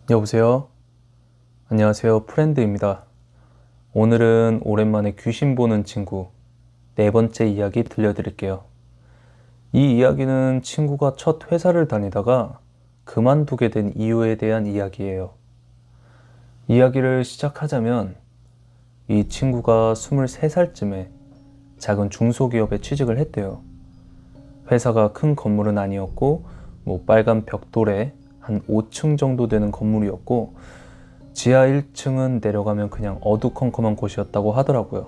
여보세요? 안녕하세요. 프렌드입니다. 오늘은 오랜만에 귀신 보는 친구 네 번째 이야기 들려드릴게요. 이 이야기는 친구가 첫 회사를 다니다가 그만두게 된 이유에 대한 이야기예요. 이야기를 시작하자면 이 친구가 23살쯤에 작은 중소기업에 취직을 했대요. 회사가 큰 건물은 아니었고 빨간 벽돌에 한 5층 정도 되는 건물이었고 지하 1층은 내려가면 그냥 어두컴컴한 곳이었다고 하더라고요.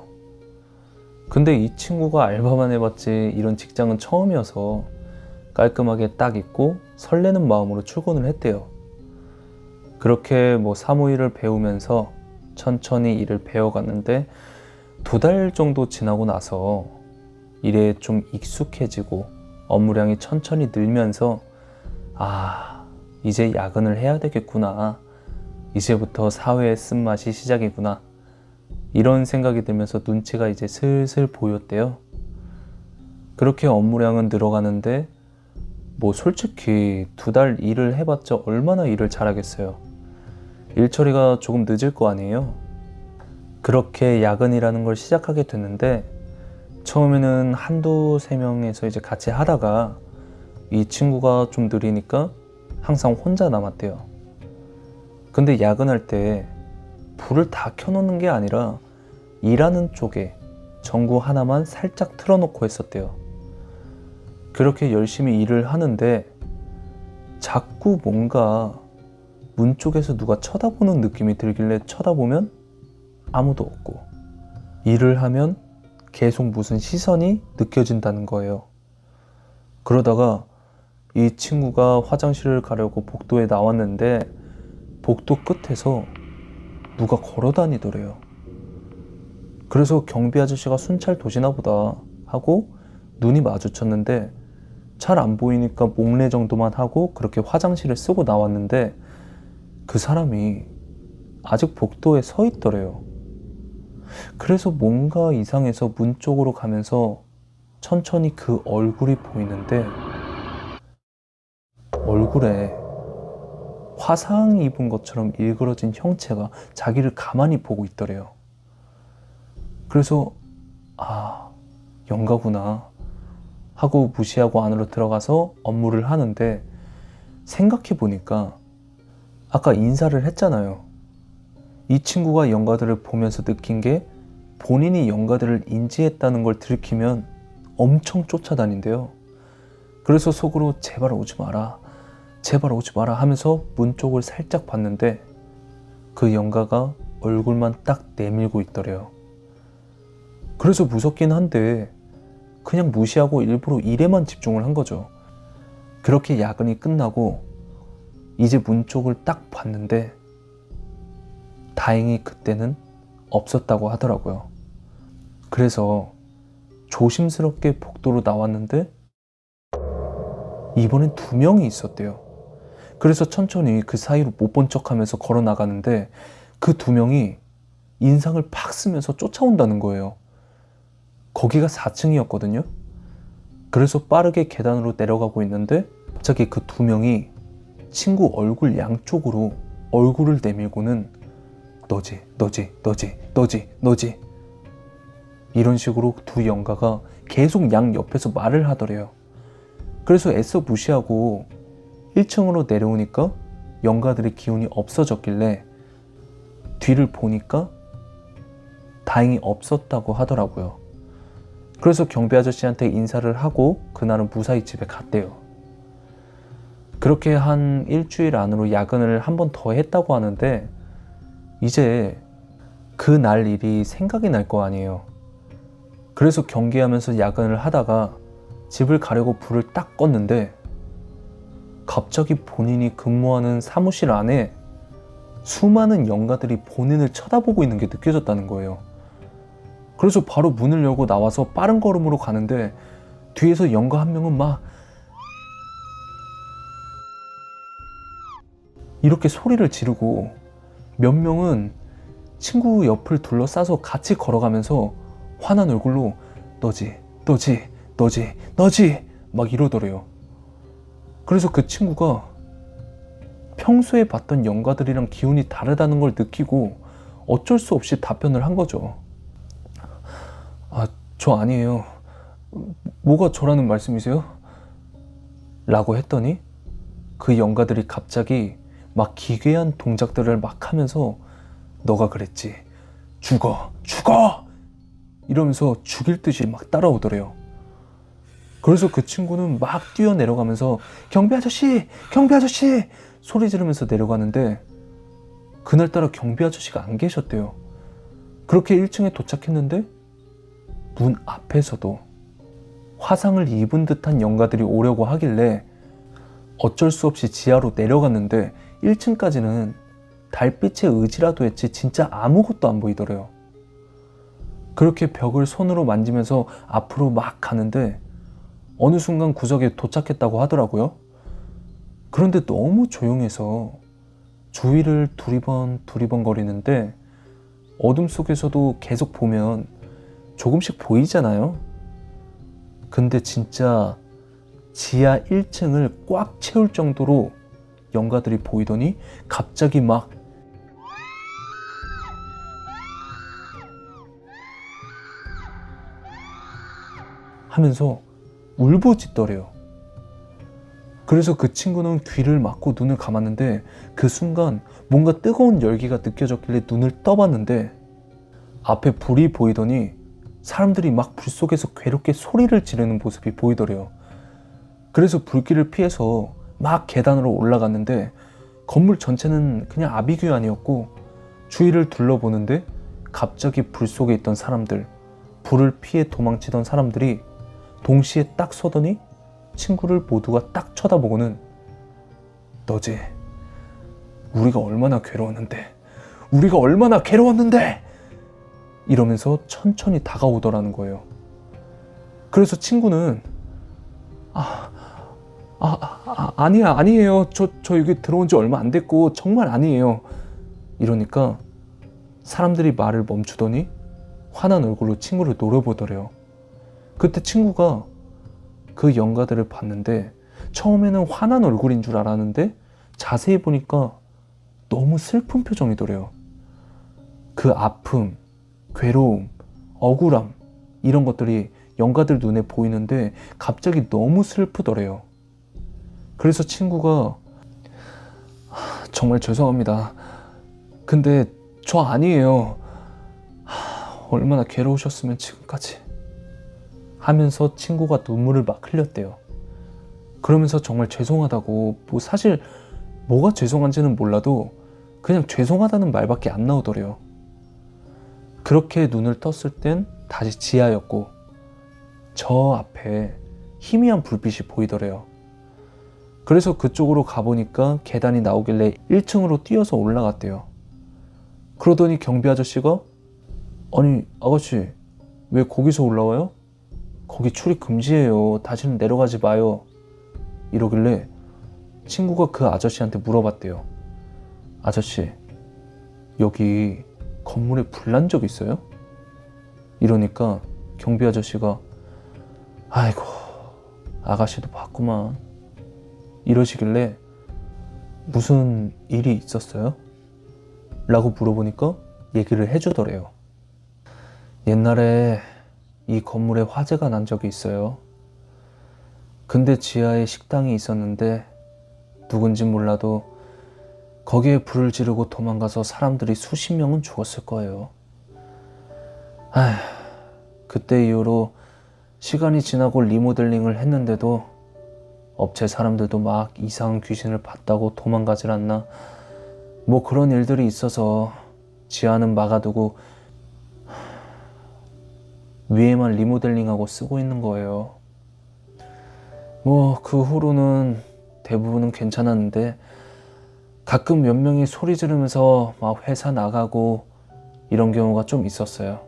근데 이 친구가 알바만 해봤지 이런 직장은 처음이어서 깔끔하게 딱 입고 설레는 마음으로 출근을 했대요. 그렇게 사무 일을 배우면서 천천히 일을 배워갔는데 2달 정도 지나고 나서 일에 좀 익숙해지고 업무량이 천천히 늘면서 이제 야근을 해야 되겠구나. 이제부터 사회의 쓴맛이 시작이구나. 이런 생각이 들면서 눈치가 이제 슬슬 보였대요. 그렇게 업무량은 늘어가는데 솔직히 2달 일을 해봤자 얼마나 일을 잘하겠어요. 일 처리가 조금 늦을 거 아니에요. 그렇게 야근이라는 걸 시작하게 됐는데 처음에는 한두 세 명에서 이제 같이 하다가 이 친구가 좀 느리니까 항상 혼자 남았대요. 근데 야근할 때 불을 다 켜놓는 게 아니라 일하는 쪽에 전구 하나만 살짝 틀어놓고 했었대요. 그렇게 열심히 일을 하는데 자꾸 뭔가 문 쪽에서 누가 쳐다보는 느낌이 들길래 쳐다보면 아무도 없고, 일을 하면 계속 무슨 시선이 느껴진다는 거예요. 그러다가 이 친구가 화장실을 가려고 복도에 나왔는데 복도 끝에서 누가 걸어 다니더래요. 그래서 경비 아저씨가 순찰 도시나 보다 하고 눈이 마주쳤는데 잘 안 보이니까 목례 정도만 하고 그렇게 화장실을 쓰고 나왔는데 그 사람이 아직 복도에 서 있더래요. 그래서 뭔가 이상해서 문 쪽으로 가면서 천천히 그 얼굴이 보이는데 얼굴에 화상 입은 것처럼 일그러진 형체가 자기를 가만히 보고 있더래요. 그래서 영가구나 하고 무시하고 안으로 들어가서 업무를 하는데 생각해보니까 아까 인사를 했잖아요. 이 친구가 영가들을 보면서 느낀 게 본인이 영가들을 인지했다는 걸 들키면 엄청 쫓아다닌대요. 그래서 속으로 제발 오지 마라, 제발 오지 마라 하면서 문 쪽을 살짝 봤는데 그 영가가 얼굴만 딱 내밀고 있더래요. 그래서 무섭긴 한데 그냥 무시하고 일부러 일에만 집중을 한 거죠. 그렇게 야근이 끝나고 이제 문 쪽을 딱 봤는데 다행히 그때는 없었다고 하더라고요. 그래서 조심스럽게 복도로 나왔는데 이번엔 2명이 있었대요. 그래서 천천히 그 사이로 못 본 척하면서 걸어 나가는데 그 2명이 인상을 팍 쓰면서 쫓아온다는 거예요. 거기가 4층이었거든요. 그래서 빠르게 계단으로 내려가고 있는데 갑자기 그 2명이 친구 얼굴 양쪽으로 얼굴을 내밀고는 너지, 너지, 너지, 너지, 너지 이런 식으로 2 영가가 계속 양 옆에서 말을 하더래요. 그래서 애써 무시하고 1층으로 내려오니까 영가들의 기운이 없어졌길래 뒤를 보니까 다행히 없었다고 하더라고요. 그래서 경비 아저씨한테 인사를 하고 그날은 무사히 집에 갔대요. 그렇게 한 일주일 안으로 야근을 한 번 더 했다고 하는데 이제 그날 일이 생각이 날 거 아니에요. 그래서 경기하면서 야근을 하다가 집을 가려고 불을 딱 껐는데 갑자기 본인이 근무하는 사무실 안에 수많은 영가들이 본인을 쳐다보고 있는 게 느껴졌다는 거예요. 그래서 바로 문을 열고 나와서 빠른 걸음으로 가는데 뒤에서 영가 한 명은 막 이렇게 소리를 지르고 몇 명은 친구 옆을 둘러싸서 같이 걸어가면서 화난 얼굴로 너지, 너지, 너지, 너지 막 이러더래요. 그래서 그 친구가 평소에 봤던 영가들이랑 기운이 다르다는 걸 느끼고 어쩔 수 없이 답변을 한 거죠. 아, 저 아니에요. 뭐가 저라는 말씀이세요? 라고 했더니 그 영가들이 갑자기 막 기괴한 동작들을 막 하면서 너가 그랬지. 죽어! 죽어! 이러면서 죽일 듯이 막 따라오더래요. 그래서 그 친구는 막 뛰어내려가면서 경비 아저씨! 경비 아저씨! 소리 지르면서 내려가는데 그날따라 경비 아저씨가 안 계셨대요. 그렇게 1층에 도착했는데 문 앞에서도 화상을 입은 듯한 영가들이 오려고 하길래 어쩔 수 없이 지하로 내려갔는데 1층까지는 달빛에 의지라도 했지 진짜 아무것도 안 보이더래요. 그렇게 벽을 손으로 만지면서 앞으로 막 가는데 어느 순간 구석에 도착했다고 하더라고요. 그런데 너무 조용해서 주위를 두리번 거리는데 어둠 속에서도 계속 보면 조금씩 보이잖아요. 근데 진짜 지하 1층을 꽉 채울 정도로 영가들이 보이더니 갑자기 막 하면서 울부짖더래요. 그래서 그 친구는 귀를 막고 눈을 감았는데 그 순간 뭔가 뜨거운 열기가 느껴졌길래 눈을 떠봤는데 앞에 불이 보이더니 사람들이 막 불 속에서 괴롭게 소리를 지르는 모습이 보이더래요. 그래서 불길을 피해서 막 계단으로 올라갔는데 건물 전체는 그냥 아비규환이었고 주위를 둘러보는데 갑자기 불 속에 있던 사람들, 불을 피해 도망치던 사람들이 동시에 딱 서더니 친구를 모두가 딱 쳐다보고는 너지, 우리가 얼마나 괴로웠는데 이러면서 천천히 다가오더라는 거예요. 그래서 친구는 아니에요. 저 여기 들어온 지 얼마 안 됐고 정말 아니에요. 이러니까 사람들이 말을 멈추더니 화난 얼굴로 친구를 노려보더래요. 그때 친구가 그 영가들을 봤는데 처음에는 화난 얼굴인 줄 알았는데 자세히 보니까 너무 슬픈 표정이더래요. 그 아픔, 괴로움, 억울함 이런 것들이 영가들 눈에 보이는데 갑자기 너무 슬프더래요. 그래서 친구가 정말 죄송합니다. 근데 저 아니에요. 얼마나 괴로우셨으면 지금까지 하면서 친구가 눈물을 막 흘렸대요. 그러면서 정말 죄송하다고 사실 뭐가 죄송한지는 몰라도 그냥 죄송하다는 말밖에 안 나오더래요. 그렇게 눈을 떴을 땐 다시 지하였고 저 앞에 희미한 불빛이 보이더래요. 그래서 그쪽으로 가보니까 계단이 나오길래 1층으로 뛰어서 올라갔대요. 그러더니 경비 아저씨가 아니 아가씨 왜 거기서 올라와요? 거기 출입 금지예요. 다시는 내려가지 마요. 이러길래 친구가 그 아저씨한테 물어봤대요. 아저씨 여기 건물에 불 난 적 있어요? 이러니까 경비 아저씨가 아이고 아가씨도 봤구만 이러시길래 무슨 일이 있었어요? 라고 물어보니까 얘기를 해주더래요. 옛날에 이 건물에 화재가 난 적이 있어요. 근데 지하에 식당이 있었는데 누군진 몰라도 거기에 불을 지르고 도망가서 사람들이 수십 명은 죽었을 거예요. 그때 이후로 시간이 지나고 리모델링을 했는데도 업체 사람들도 막 이상한 귀신을 봤다고 도망가질 않나 뭐 그런 일들이 있어서 지하는 막아두고 위에만 리모델링하고 쓰고 있는 거예요. 뭐 그 후로는 대부분은 괜찮았는데 가끔 몇 명이 소리 지르면서 막 회사 나가고 이런 경우가 좀 있었어요.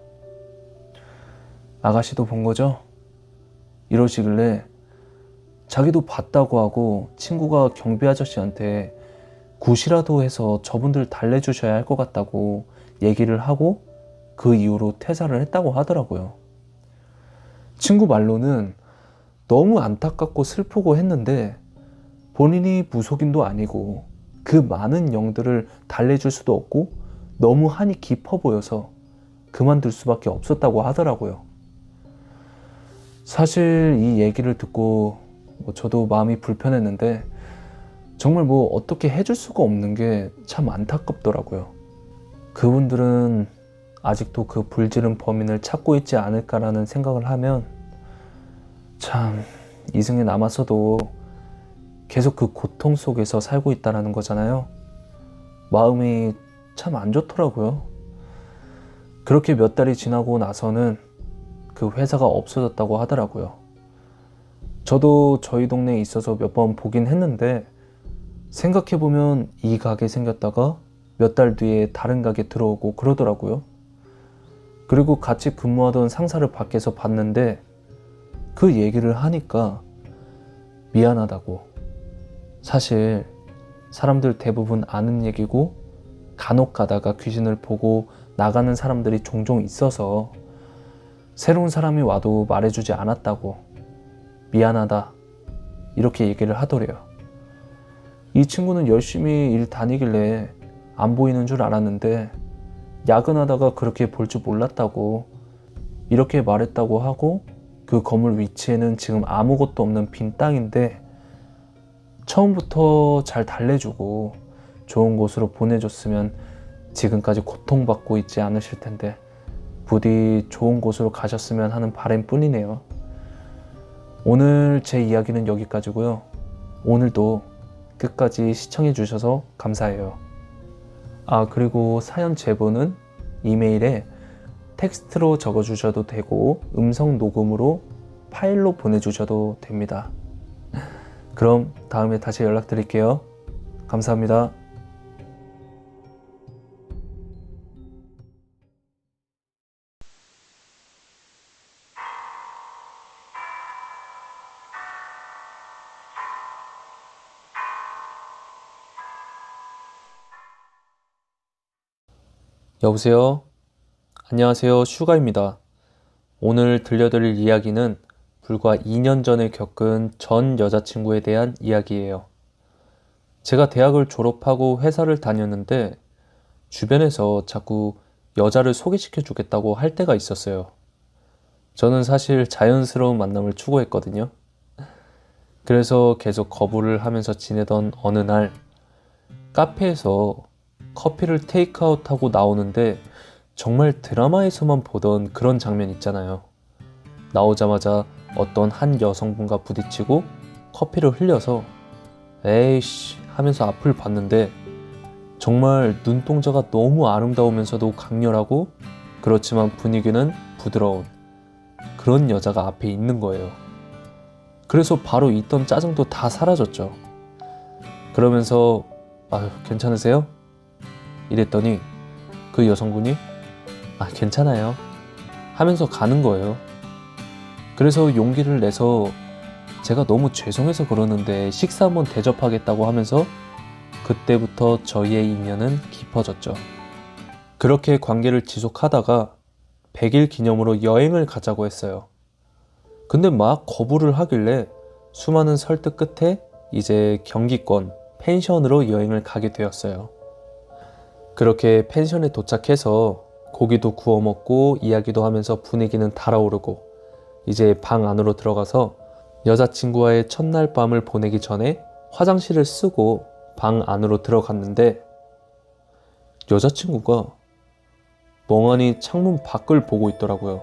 아가씨도 본 거죠? 이러시길래 자기도 봤다고 하고 친구가 경비 아저씨한테 굿이라도 해서 저분들 달래주셔야 할 것 같다고 얘기를 하고 그 이후로 퇴사를 했다고 하더라고요. 친구 말로는 너무 안타깝고 슬프고 했는데 본인이 무속인도 아니고 그 많은 영들을 달래줄 수도 없고 너무 한이 깊어 보여서 그만둘 수밖에 없었다고 하더라고요. 사실 이 얘기를 듣고 저도 마음이 불편했는데 정말 어떻게 해줄 수가 없는 게 참 안타깝더라고요. 그분들은 아직도 그 불지른 범인을 찾고 있지 않을까라는 생각을 하면 참 이승에 남았어도 계속 그 고통 속에서 살고 있다는 거잖아요. 마음이 참 안 좋더라고요. 그렇게 몇 달이 지나고 나서는 그 회사가 없어졌다고 하더라고요. 저도 저희 동네에 있어서 몇 번 보긴 했는데 생각해보면 이 가게 생겼다가 몇 달 뒤에 다른 가게 들어오고 그러더라고요. 그리고 같이 근무하던 상사를 밖에서 봤는데 그 얘기를 하니까 미안하다고. 사실 사람들 대부분 아는 얘기고 간혹 가다가 귀신을 보고 나가는 사람들이 종종 있어서 새로운 사람이 와도 말해주지 않았다고. 미안하다. 이렇게 얘기를 하더래요. 이 친구는 열심히 일 다니길래 안 보이는 줄 알았는데 야근하다가 그렇게 볼 줄 몰랐다고 이렇게 말했다고 하고 그 건물 위치에는 지금 아무것도 없는 빈 땅인데 처음부터 잘 달래주고 좋은 곳으로 보내줬으면 지금까지 고통받고 있지 않으실 텐데 부디 좋은 곳으로 가셨으면 하는 바람뿐이네요. 오늘 제 이야기는 여기까지고요. 오늘도 끝까지 시청해 주셔서 감사해요. 그리고 사연 제보는 이메일에 텍스트로 적어주셔도 되고 음성 녹음으로 파일로 보내주셔도 됩니다. 그럼 다음에 다시 연락드릴게요. 감사합니다. 여보세요? 안녕하세요. 슈가입니다. 오늘 들려드릴 이야기는 불과 2년 전에 겪은 전 여자친구에 대한 이야기예요. 제가 대학을 졸업하고 회사를 다녔는데 주변에서 자꾸 여자를 소개시켜 주겠다고 할 때가 있었어요. 저는 사실 자연스러운 만남을 추구했거든요. 그래서 계속 거부를 하면서 지내던 어느 날 카페에서 커피를 테이크아웃하고 나오는데 정말 드라마에서만 보던 그런 장면 있잖아요. 나오자마자 어떤 한 여성분과 부딪히고 커피를 흘려서 에이씨 하면서 앞을 봤는데 정말 눈동자가 너무 아름다우면서도 강렬하고 그렇지만 분위기는 부드러운 그런 여자가 앞에 있는 거예요. 그래서 바로 있던 짜증도 다 사라졌죠. 그러면서 괜찮으세요? 이랬더니 그 여성분이 괜찮아요 하면서 가는 거예요. 그래서 용기를 내서 제가 너무 죄송해서 그러는데 식사 한번 대접하겠다고 하면서 그때부터 저희의 인연은 깊어졌죠. 그렇게 관계를 지속하다가 100일 기념으로 여행을 가자고 했어요. 근데 막 거부를 하길래 수많은 설득 끝에 이제 경기권 펜션으로 여행을 가게 되었어요. 그렇게 펜션에 도착해서 고기도 구워 먹고 이야기도 하면서 분위기는 달아오르고 이제 방 안으로 들어가서 여자친구와의 첫날 밤을 보내기 전에 화장실을 쓰고 방 안으로 들어갔는데 여자친구가 멍하니 창문 밖을 보고 있더라고요.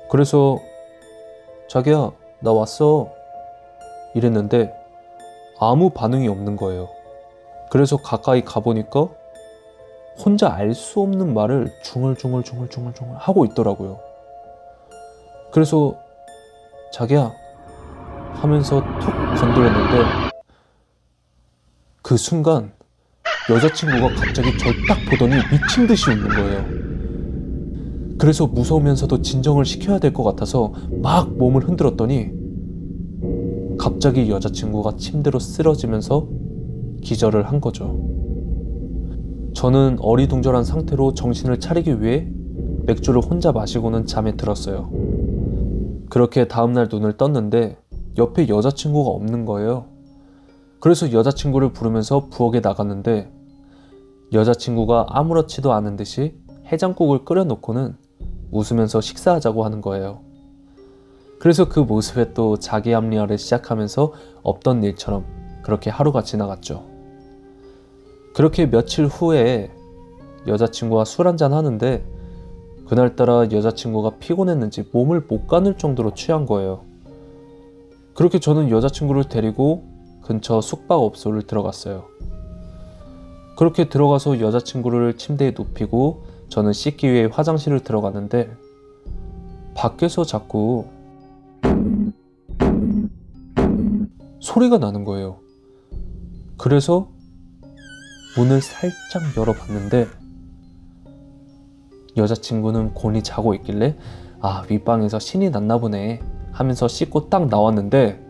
그래서 자기야 나 왔어 이랬는데 아무 반응이 없는 거예요. 그래서 가까이 가보니까 혼자 알 수 없는 말을 중얼중얼 하고 있더라고요. 그래서 자기야 하면서 툭 건드렸는데 그 순간 여자친구가 갑자기 절 딱 보더니 미친 듯이 웃는 거예요. 그래서 무서우면서도 진정을 시켜야 될 것 같아서 막 몸을 흔들었더니 갑자기 여자친구가 침대로 쓰러지면서 기절을 한 거죠. 저는 어리둥절한 상태로 정신을 차리기 위해 맥주를 혼자 마시고는 잠에 들었어요. 그렇게 다음날 눈을 떴는데 옆에 여자친구가 없는 거예요. 그래서 여자친구를 부르면서 부엌에 나갔는데 여자친구가 아무렇지도 않은 듯이 해장국을 끓여놓고는 웃으면서 식사하자고 하는 거예요. 그래서 그 모습에 또 자기 합리화를 시작하면서 없던 일처럼 그렇게 하루가 지나갔죠. 그렇게 며칠 후에 여자친구와 술 한잔 하는데 그날따라 여자친구가 피곤했는지 몸을 못 가눌 정도로 취한 거예요. 그렇게 저는 여자친구를 데리고 근처 숙박업소를 들어갔어요. 그렇게 들어가서 여자친구를 침대에 눕히고 저는 씻기 위해 화장실을 들어갔는데 밖에서 자꾸 소리가 나는 거예요. 그래서 문을 살짝 열어봤는데 여자친구는 곤히 자고 있길래 윗방에서 신이 났나 보네 하면서 씻고 딱 나왔는데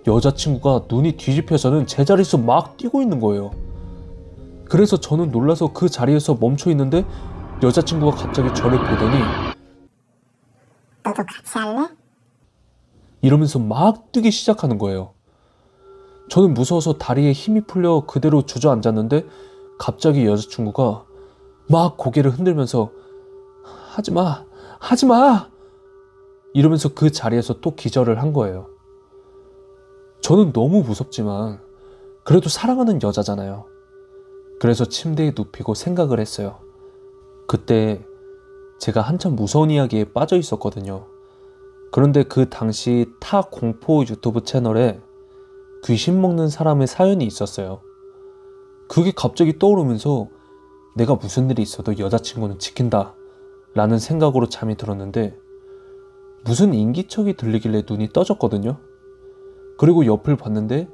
여자친구가 눈이 뒤집혀서는 제자리에서 막 뛰고 있는 거예요. 그래서 저는 놀라서 그 자리에서 멈춰 있는데 여자친구가 갑자기 저를 보더니 너도 같이 할래? 이러면서 막 뛰기 시작하는 거예요. 저는 무서워서 다리에 힘이 풀려 그대로 주저앉았는데 갑자기 여자친구가 막 고개를 흔들면서 하지마, 하지마! 이러면서 그 자리에서 또 기절을 한 거예요. 저는 너무 무섭지만 그래도 사랑하는 여자잖아요. 그래서 침대에 눕히고 생각을 했어요. 그때 제가 한참 무서운 이야기에 빠져 있었거든요. 그런데 그 당시 타 공포 유튜브 채널에 귀신 먹는 사람의 사연이 있었어요. 그게 갑자기 떠오르면서 내가 무슨 일이 있어도 여자친구는 지킨다 라는 생각으로 잠이 들었는데 무슨 인기척이 들리길래 눈이 떠졌거든요. 그리고 옆을 봤는데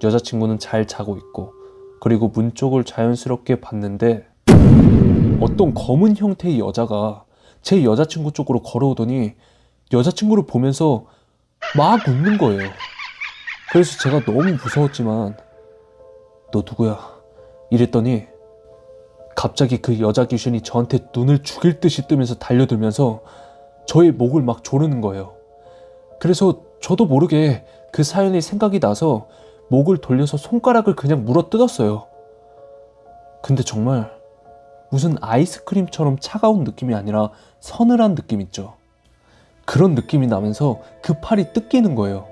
여자친구는 잘 자고 있고 그리고 문 쪽을 자연스럽게 봤는데 어떤 검은 형태의 여자가 제 여자친구 쪽으로 걸어오더니 여자친구를 보면서 막 웃는 거예요. 그래서 제가 너무 무서웠지만 너 누구야? 이랬더니 갑자기 그 여자 귀신이 저한테 눈을 죽일 듯이 뜨면서 달려들면서 저의 목을 막 조르는 거예요. 그래서 저도 모르게 그 사연이 생각이 나서 목을 돌려서 손가락을 그냥 물어 뜯었어요. 근데 정말 무슨 아이스크림처럼 차가운 느낌이 아니라 서늘한 느낌 있죠. 그런 느낌이 나면서 그 팔이 뜯기는 거예요.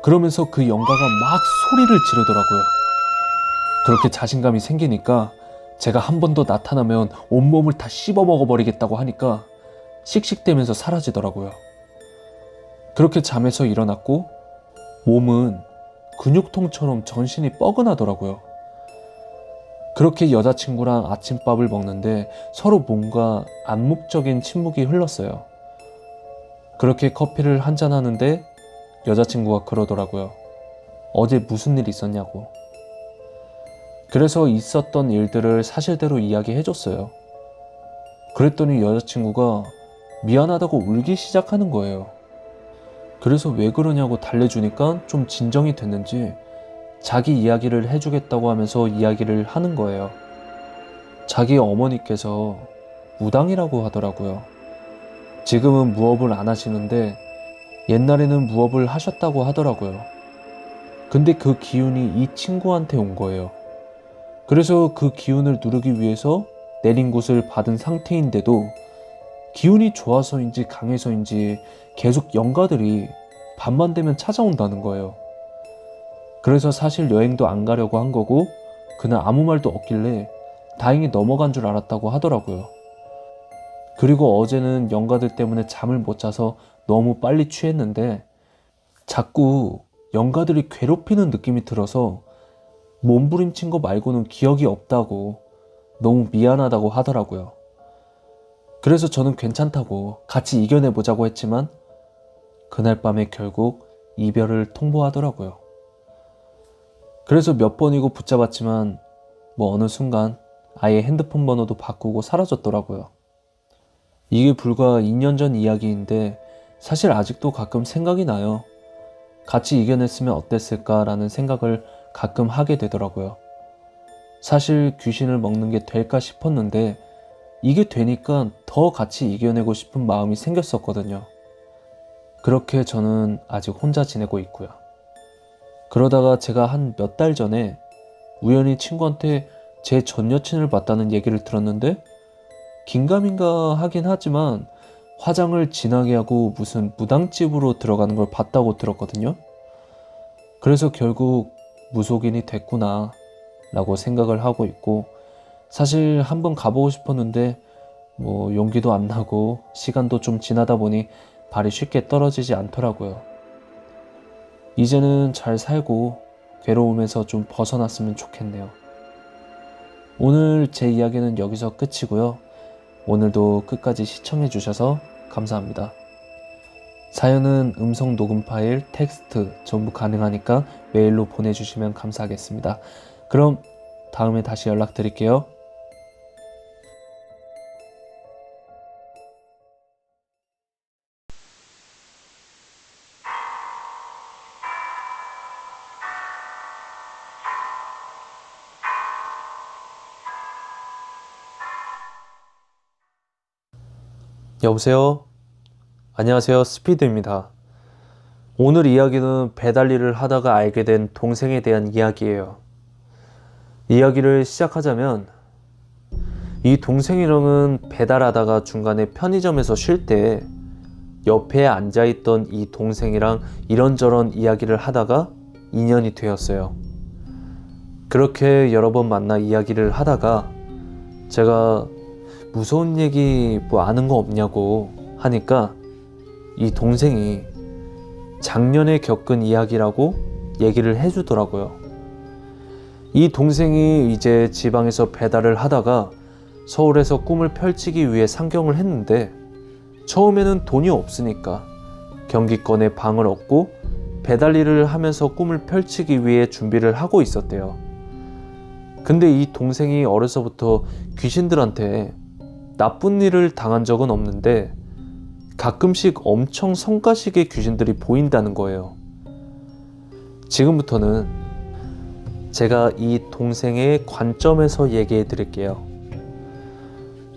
그러면서 그 영가가 막 소리를 지르더라고요. 그렇게 자신감이 생기니까 제가 한 번 더 나타나면 온몸을 다 씹어 먹어버리겠다고 하니까 씩씩대면서 사라지더라고요. 그렇게 잠에서 일어났고 몸은 근육통처럼 전신이 뻐근하더라고요. 그렇게 여자친구랑 아침밥을 먹는데 서로 뭔가 암묵적인 침묵이 흘렀어요. 그렇게 커피를 한잔 하는데 여자친구가 그러더라고요. 어제 무슨 일 있었냐고. 그래서 있었던 일들을 사실대로 이야기해줬어요. 그랬더니 여자친구가 미안하다고 울기 시작하는 거예요. 그래서 왜 그러냐고 달래주니까 좀 진정이 됐는지 자기 이야기를 해주겠다고 하면서 이야기를 하는 거예요. 자기 어머니께서 무당이라고 하더라고요. 지금은 무업을 안 하시는데 옛날에는 무업을 하셨다고 하더라고요. 근데 그 기운이 이 친구한테 온 거예요. 그래서 그 기운을 누르기 위해서 내린 곳을 받은 상태인데도 기운이 좋아서인지 강해서인지 계속 영가들이 밤만 되면 찾아온다는 거예요. 그래서 사실 여행도 안 가려고 한 거고 그날 아무 말도 없길래 다행히 넘어간 줄 알았다고 하더라고요. 그리고 어제는 영가들 때문에 잠을 못 자서 너무 빨리 취했는데 자꾸 영가들이 괴롭히는 느낌이 들어서 몸부림친 거 말고는 기억이 없다고 너무 미안하다고 하더라고요. 그래서 저는 괜찮다고 같이 이겨내보자고 했지만 그날 밤에 결국 이별을 통보하더라고요. 그래서 몇 번이고 붙잡았지만 어느 순간 아예 핸드폰 번호도 바꾸고 사라졌더라고요. 이게 불과 2년 전 이야기인데 사실 아직도 가끔 생각이 나요. 같이 이겨냈으면 어땠을까라는 생각을 가끔 하게 되더라고요. 사실 귀신을 먹는 게 될까 싶었는데 이게 되니까 더 같이 이겨내고 싶은 마음이 생겼었거든요. 그렇게 저는 아직 혼자 지내고 있고요. 그러다가 제가 한 몇 달 전에 우연히 친구한테 제 전 여친을 봤다는 얘기를 들었는데 긴가민가 하긴 하지만 화장을 진하게 하고 무슨 무당집으로 들어가는 걸 봤다고 들었거든요. 그래서 결국 무속인이 됐구나 라고 생각을 하고 있고, 사실 한번 가보고 싶었는데 용기도 안 나고 시간도 좀 지나다 보니 발이 쉽게 떨어지지 않더라고요. 이제는 잘 살고 괴로움에서 좀 벗어났으면 좋겠네요. 오늘 제 이야기는 여기서 끝이고요. 오늘도 끝까지 시청해 주셔서 감사합니다. 사연은 음성 녹음 파일, 텍스트 전부 가능하니까 메일로 보내주시면 감사하겠습니다. 그럼 다음에 다시 연락드릴게요. 여보세요? 안녕하세요. 스피드입니다. 오늘 이야기는 배달 일을 하다가 알게 된 동생에 대한 이야기예요. 이야기를 시작하자면 이 동생이랑은 배달하다가 중간에 편의점에서 쉴 때 옆에 앉아있던 이 동생이랑 이런저런 이야기를 하다가 인연이 되었어요. 그렇게 여러 번 만나 이야기를 하다가 제가 무서운 얘기 아는 거 없냐고 하니까 이 동생이 작년에 겪은 이야기라고 얘기를 해주더라고요. 이 동생이 이제 지방에서 배달을 하다가 서울에서 꿈을 펼치기 위해 상경을 했는데 처음에는 돈이 없으니까 경기권에 방을 얻고 배달 일을 하면서 꿈을 펼치기 위해 준비를 하고 있었대요. 근데 이 동생이 어려서부터 귀신들한테 나쁜 일을 당한 적은 없는데 가끔씩 엄청 성가시게 귀신들이 보인다는 거예요. 지금부터는 제가 이 동생의 관점에서 얘기해 드릴게요.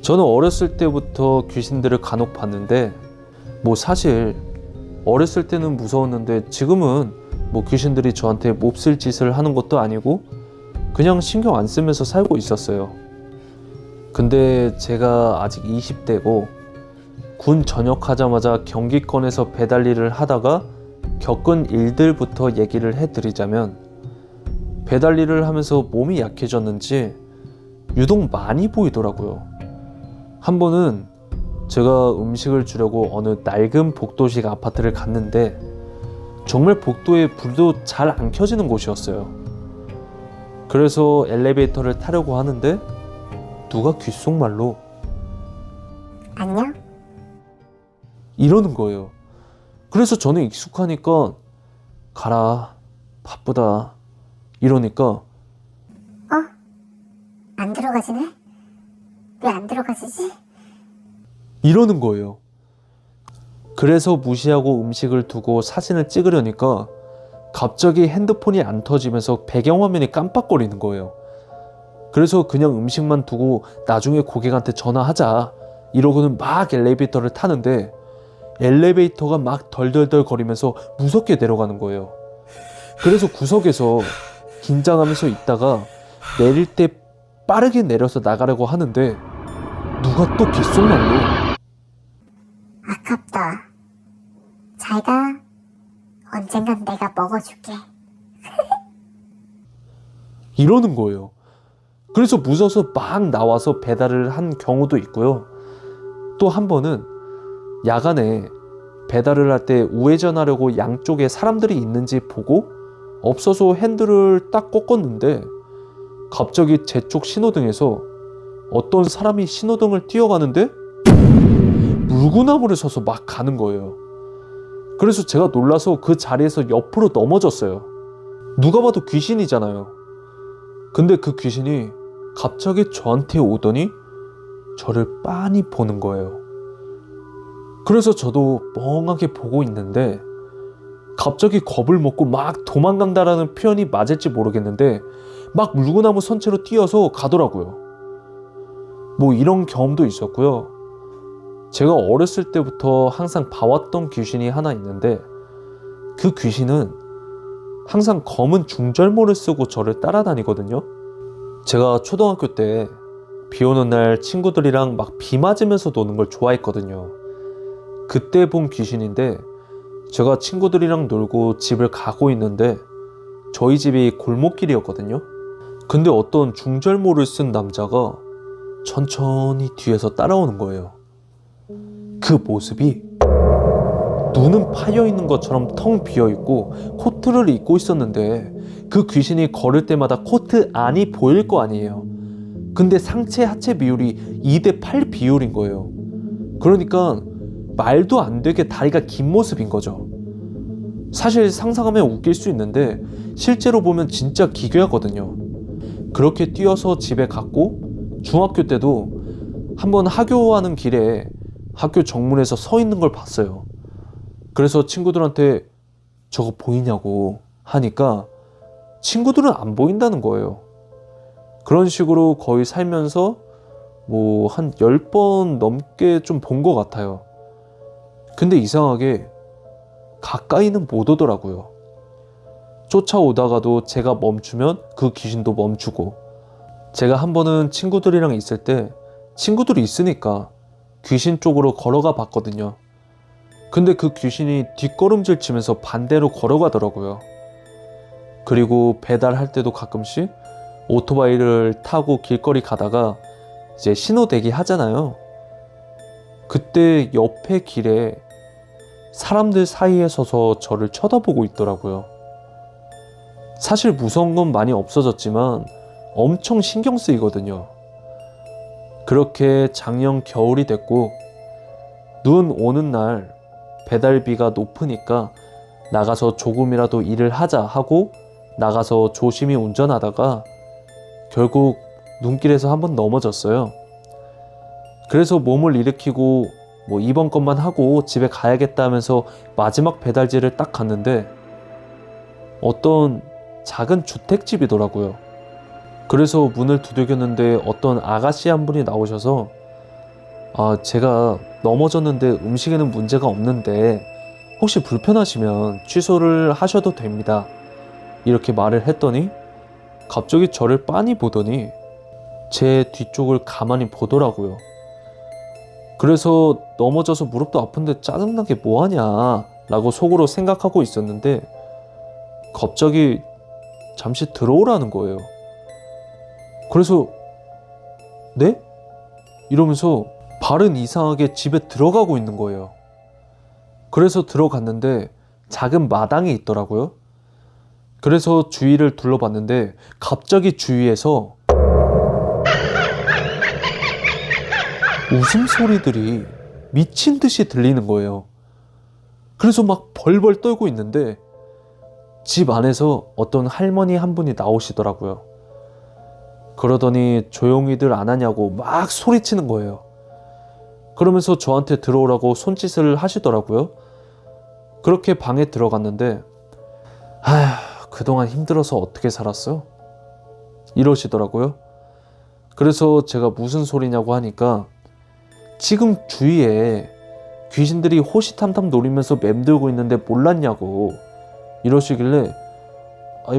저는 어렸을 때부터 귀신들을 간혹 봤는데 사실 어렸을 때는 무서웠는데 지금은 귀신들이 저한테 몹쓸 짓을 하는 것도 아니고 그냥 신경 안 쓰면서 살고 있었어요. 근데 제가 아직 20대고 군 전역하자마자 경기권에서 배달 일을 하다가 겪은 일들부터 얘기를 해드리자면 배달 일을 하면서 몸이 약해졌는지 유독 많이 보이더라고요. 한 번은 제가 음식을 주려고 어느 낡은 복도식 아파트를 갔는데 정말 복도에 불도 잘 안 켜지는 곳이었어요. 그래서 엘리베이터를 타려고 하는데 누가 귓속말로 안녕? 이러는 거예요. 그래서 저는 익숙하니까 가라 바쁘다 이러니까 안 들어가지네? 왜 안 들어가지지? 이러는 거예요. 그래서 무시하고 음식을 두고 사진을 찍으려니까 갑자기 핸드폰이 안 터지면서 배경화면이 깜빡거리는 거예요. 그래서 그냥 음식만 두고 나중에 고객한테 전화하자 이러고는 막 엘리베이터를 타는데 엘리베이터가 막 덜덜덜 거리면서 무섭게 내려가는 거예요. 그래서 구석에서 긴장하면서 있다가 내릴 때 빠르게 내려서 나가려고 하는데 누가 또 귓속말로 아깝다. 잘 가. 언젠간 내가 먹어줄게. 이러는 거예요. 그래서 무서워서 막 나와서 배달을 한 경우도 있고요. 또 한 번은 야간에 배달을 할 때 우회전하려고 양쪽에 사람들이 있는지 보고 없어서 핸들을 딱 꺾었는데 갑자기 제 쪽 신호등에서 어떤 사람이 신호등을 띄어가는데 물구나무를 서서 막 가는 거예요. 그래서 제가 놀라서 그 자리에서 옆으로 넘어졌어요. 누가 봐도 귀신이잖아요. 근데 그 귀신이 갑자기 저한테 오더니 저를 빤히 보는 거예요. 그래서 저도 멍하게 보고 있는데 갑자기 겁을 먹고 막 도망간다라는 표현이 맞을지 모르겠는데 막 물구나무 선체로 뛰어서 가더라고요. 이런 경험도 있었고요. 제가 어렸을 때부터 항상 봐왔던 귀신이 하나 있는데 그 귀신은 항상 검은 중절모를 쓰고 저를 따라다니거든요. 제가 초등학교 때 비 오는 날 친구들이랑 막 비 맞으면서 노는 걸 좋아했거든요. 그때 본 귀신인데 제가 친구들이랑 놀고 집을 가고 있는데 저희 집이 골목길이었거든요. 근데 어떤 중절모를 쓴 남자가 천천히 뒤에서 따라오는 거예요. 그 모습이 눈은 파여있는 것처럼 텅 비어있고 코트를 입고 있었는데 그 귀신이 걸을 때마다 코트 안이 보일 거 아니에요. 근데 상체 하체 비율이 2대8 비율인 거예요. 그러니까 말도 안 되게 다리가 긴 모습인 거죠. 사실 상상하면 웃길 수 있는데 실제로 보면 진짜 기괴하거든요. 그렇게 뛰어서 집에 갔고 중학교 때도 한번 하교하는 길에 학교 정문에서 서 있는 걸 봤어요. 그래서 친구들한테 저거 보이냐고 하니까 친구들은 안 보인다는 거예요. 그런 식으로 거의 살면서 뭐 한 10번 넘게 좀 본 것 같아요. 근데 이상하게 가까이는 못 오더라고요. 쫓아오다가도 제가 멈추면 그 귀신도 멈추고, 제가 한 번은 친구들이랑 있을 때 친구들이 있으니까 귀신 쪽으로 걸어가 봤거든요. 근데 그 귀신이 뒷걸음질 치면서 반대로 걸어가더라고요. 그리고 배달할 때도 가끔씩 오토바이를 타고 길거리 가다가 이제 신호 대기 하잖아요. 그때 옆에 길에 사람들 사이에 서서 저를 쳐다보고 있더라고요. 사실 무서운 건 많이 없어졌지만 엄청 신경 쓰이거든요. 그렇게 작년 겨울이 됐고 눈 오는 날 배달비가 높으니까 나가서 조금이라도 일을 하자 하고 나가서 조심히 운전하다가 결국 눈길에서 한번 넘어졌어요. 그래서 몸을 일으키고 뭐 이번 것만 하고 집에 가야겠다 하면서 마지막 배달지를 딱 갔는데 어떤 작은 주택집이더라고요. 그래서 문을 두들겼는데 어떤 아가씨 한 분이 나오셔서 제가 넘어졌는데 음식에는 문제가 없는데 혹시 불편하시면 취소를 하셔도 됩니다. 이렇게 말을 했더니 갑자기 저를 빤히 보더니 제 뒤쪽을 가만히 보더라고요. 그래서 넘어져서 무릎도 아픈데 짜증나게 뭐하냐 라고 속으로 생각하고 있었는데 갑자기 잠시 들어오라는 거예요. 그래서 네? 이러면서 발은 이상하게 집에 들어가고 있는 거예요. 그래서 들어갔는데 작은 마당이 있더라고요. 그래서 주위를 둘러봤는데 갑자기 주위에서 웃음소리들이 미친 듯이 들리는 거예요. 그래서 막 벌벌 떨고 있는데 집 안에서 어떤 할머니 한 분이 나오시더라고요. 그러더니 조용히들 안 하냐고 막 소리치는 거예요. 그러면서 저한테 들어오라고 손짓을 하시더라고요. 그렇게 방에 들어갔는데 그동안 힘들어서 어떻게 살았어? 이러시더라고요. 그래서 제가 무슨 소리냐고 하니까 지금 주위에 귀신들이 호시탐탐 노리면서 맴돌고 있는데 몰랐냐고 이러시길래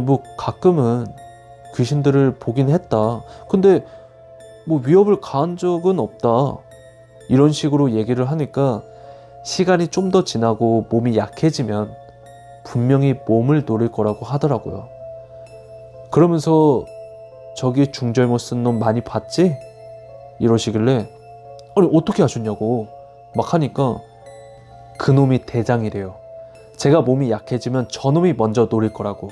뭐 가끔은 귀신들을 보긴 했다. 근데 뭐 위협을 가한 적은 없다. 이런 식으로 얘기를 하니까 시간이 좀 더 지나고 몸이 약해지면 분명히 몸을 노릴 거라고 하더라고요. 그러면서 저기 중절모 쓴 놈 많이 봤지? 이러시길래 아니 어떻게 아셨냐고 막 하니까 그 놈이 대장이래요. 제가 몸이 약해지면 저놈이 먼저 노릴 거라고.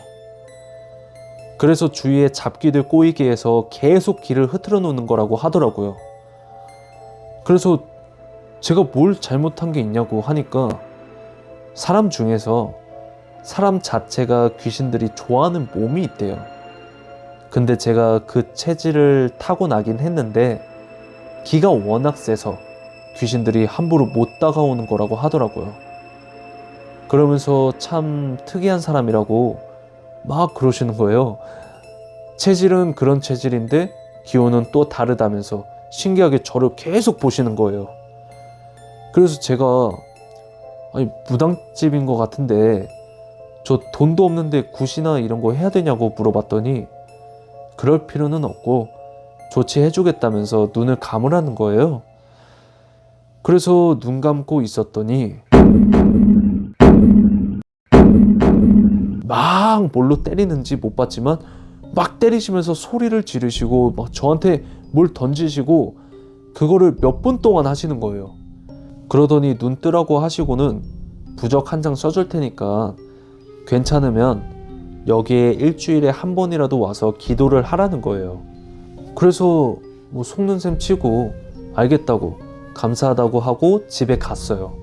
그래서 주위에 잡기들 꼬이게 해서 계속 길을 흐트러 놓는 거라고 하더라고요. 그래서 제가 뭘 잘못한 게 있냐고 하니까 사람 중에서 사람 자체가 귀신들이 좋아하는 몸이 있대요. 근데 제가 그 체질을 타고나긴 했는데 기가 워낙 세서 귀신들이 함부로 못 다가오는 거라고 하더라고요. 그러면서 참 특이한 사람이라고 막 그러시는 거예요. 체질은 그런 체질인데 기운은 또 다르다면서 신기하게 저를 계속 보시는 거예요. 그래서 제가 무당집인 것 같은데 저 돈도 없는데 굿이나 이런 거 해야 되냐고 물어봤더니 그럴 필요는 없고 조치해주겠다면서 눈을 감으라는 거예요. 그래서 눈 감고 있었더니 막 뭘로 때리는지 못 봤지만 막 때리시면서 소리를 지르시고 막 저한테 뭘 던지시고 그거를 몇 분 동안 하시는 거예요. 그러더니 눈 뜨라고 하시고는 부적 한 장 써줄 테니까 괜찮으면 여기에 일주일에 한 번이라도 와서 기도를 하라는 거예요. 그래서 뭐 속는 셈 치고 알겠다고 감사하다고 하고 집에 갔어요.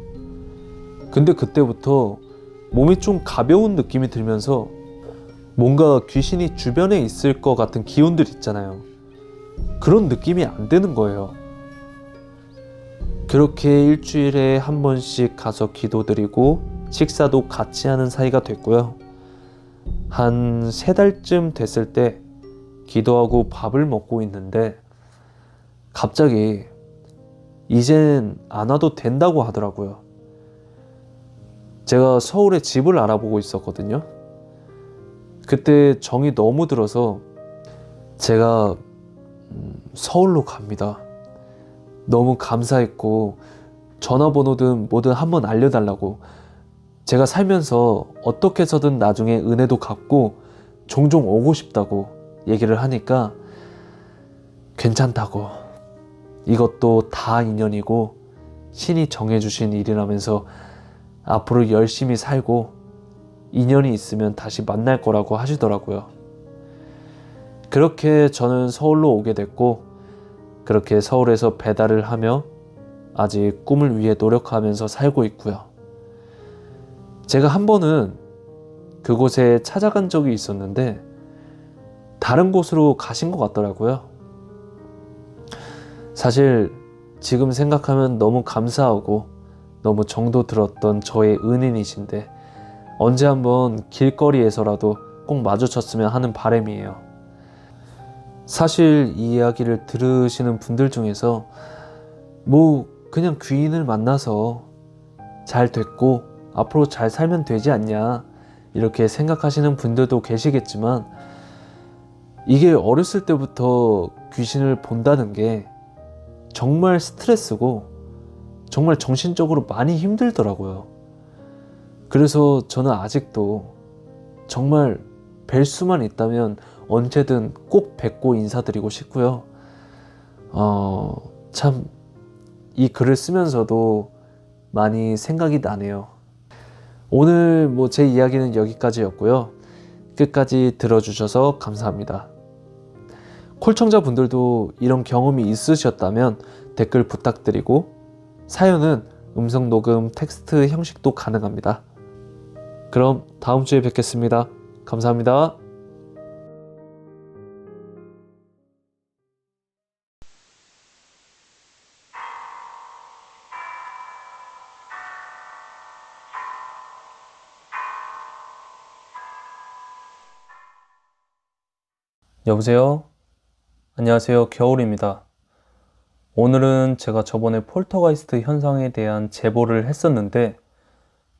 근데 그때부터 몸이 좀 가벼운 느낌이 들면서 뭔가 귀신이 주변에 있을 것 같은 기운들 있잖아요. 그런 느낌이 안 드는 거예요. 그렇게 일주일에 한 번씩 가서 기도드리고 식사도 같이 하는 사이가 됐고요. 한 3달쯤 됐을 때 기도하고 밥을 먹고 있는데 갑자기 이젠 안 와도 된다고 하더라고요. 제가 서울에 집을 알아보고 있었거든요. 그때 정이 너무 들어서 제가 서울로 갑니다. 너무 감사했고 전화번호든 뭐든 한번 알려달라고, 제가 살면서 어떻게 해서든 나중에 은혜도 갚고 종종 오고 싶다고 얘기를 하니까 괜찮다고, 이것도 다 인연이고 신이 정해주신 일이라면서 앞으로 열심히 살고 인연이 있으면 다시 만날 거라고 하시더라고요. 그렇게 저는 서울로 오게 됐고 그렇게 서울에서 배달을 하며 아직 꿈을 위해 노력하면서 살고 있고요. 제가 한 번은 그곳에 찾아간 적이 있었는데 다른 곳으로 가신 것 같더라고요. 사실 지금 생각하면 너무 감사하고 너무 정도 들었던 저의 은인이신데 언제 한번 길거리에서라도 꼭 마주쳤으면 하는 바람이에요. 사실 이 이야기를 들으시는 분들 중에서 뭐 그냥 귀인을 만나서 잘 됐고 앞으로 잘 살면 되지 않냐 이렇게 생각하시는 분들도 계시겠지만, 이게 어렸을 때부터 귀신을 본다는 게 정말 스트레스고 정말 정신적으로 많이 힘들더라고요. 그래서 저는 아직도 정말 뵐 수만 있다면 언제든 꼭 뵙고 인사드리고 싶고요. 참 이 글을 쓰면서도 많이 생각이 나네요. 오늘 뭐 제 이야기는 여기까지였고요. 끝까지 들어주셔서 감사합니다. 콜청자 분들도 이런 경험이 있으셨다면 댓글 부탁드리고, 사연은 음성 녹음 텍스트 형식도 가능합니다. 그럼 다음 주에 뵙겠습니다. 감사합니다. 여보세요? 안녕하세요. 겨울입니다. 오늘은 제가 저번에 폴터가이스트 현상에 대한 제보를 했었는데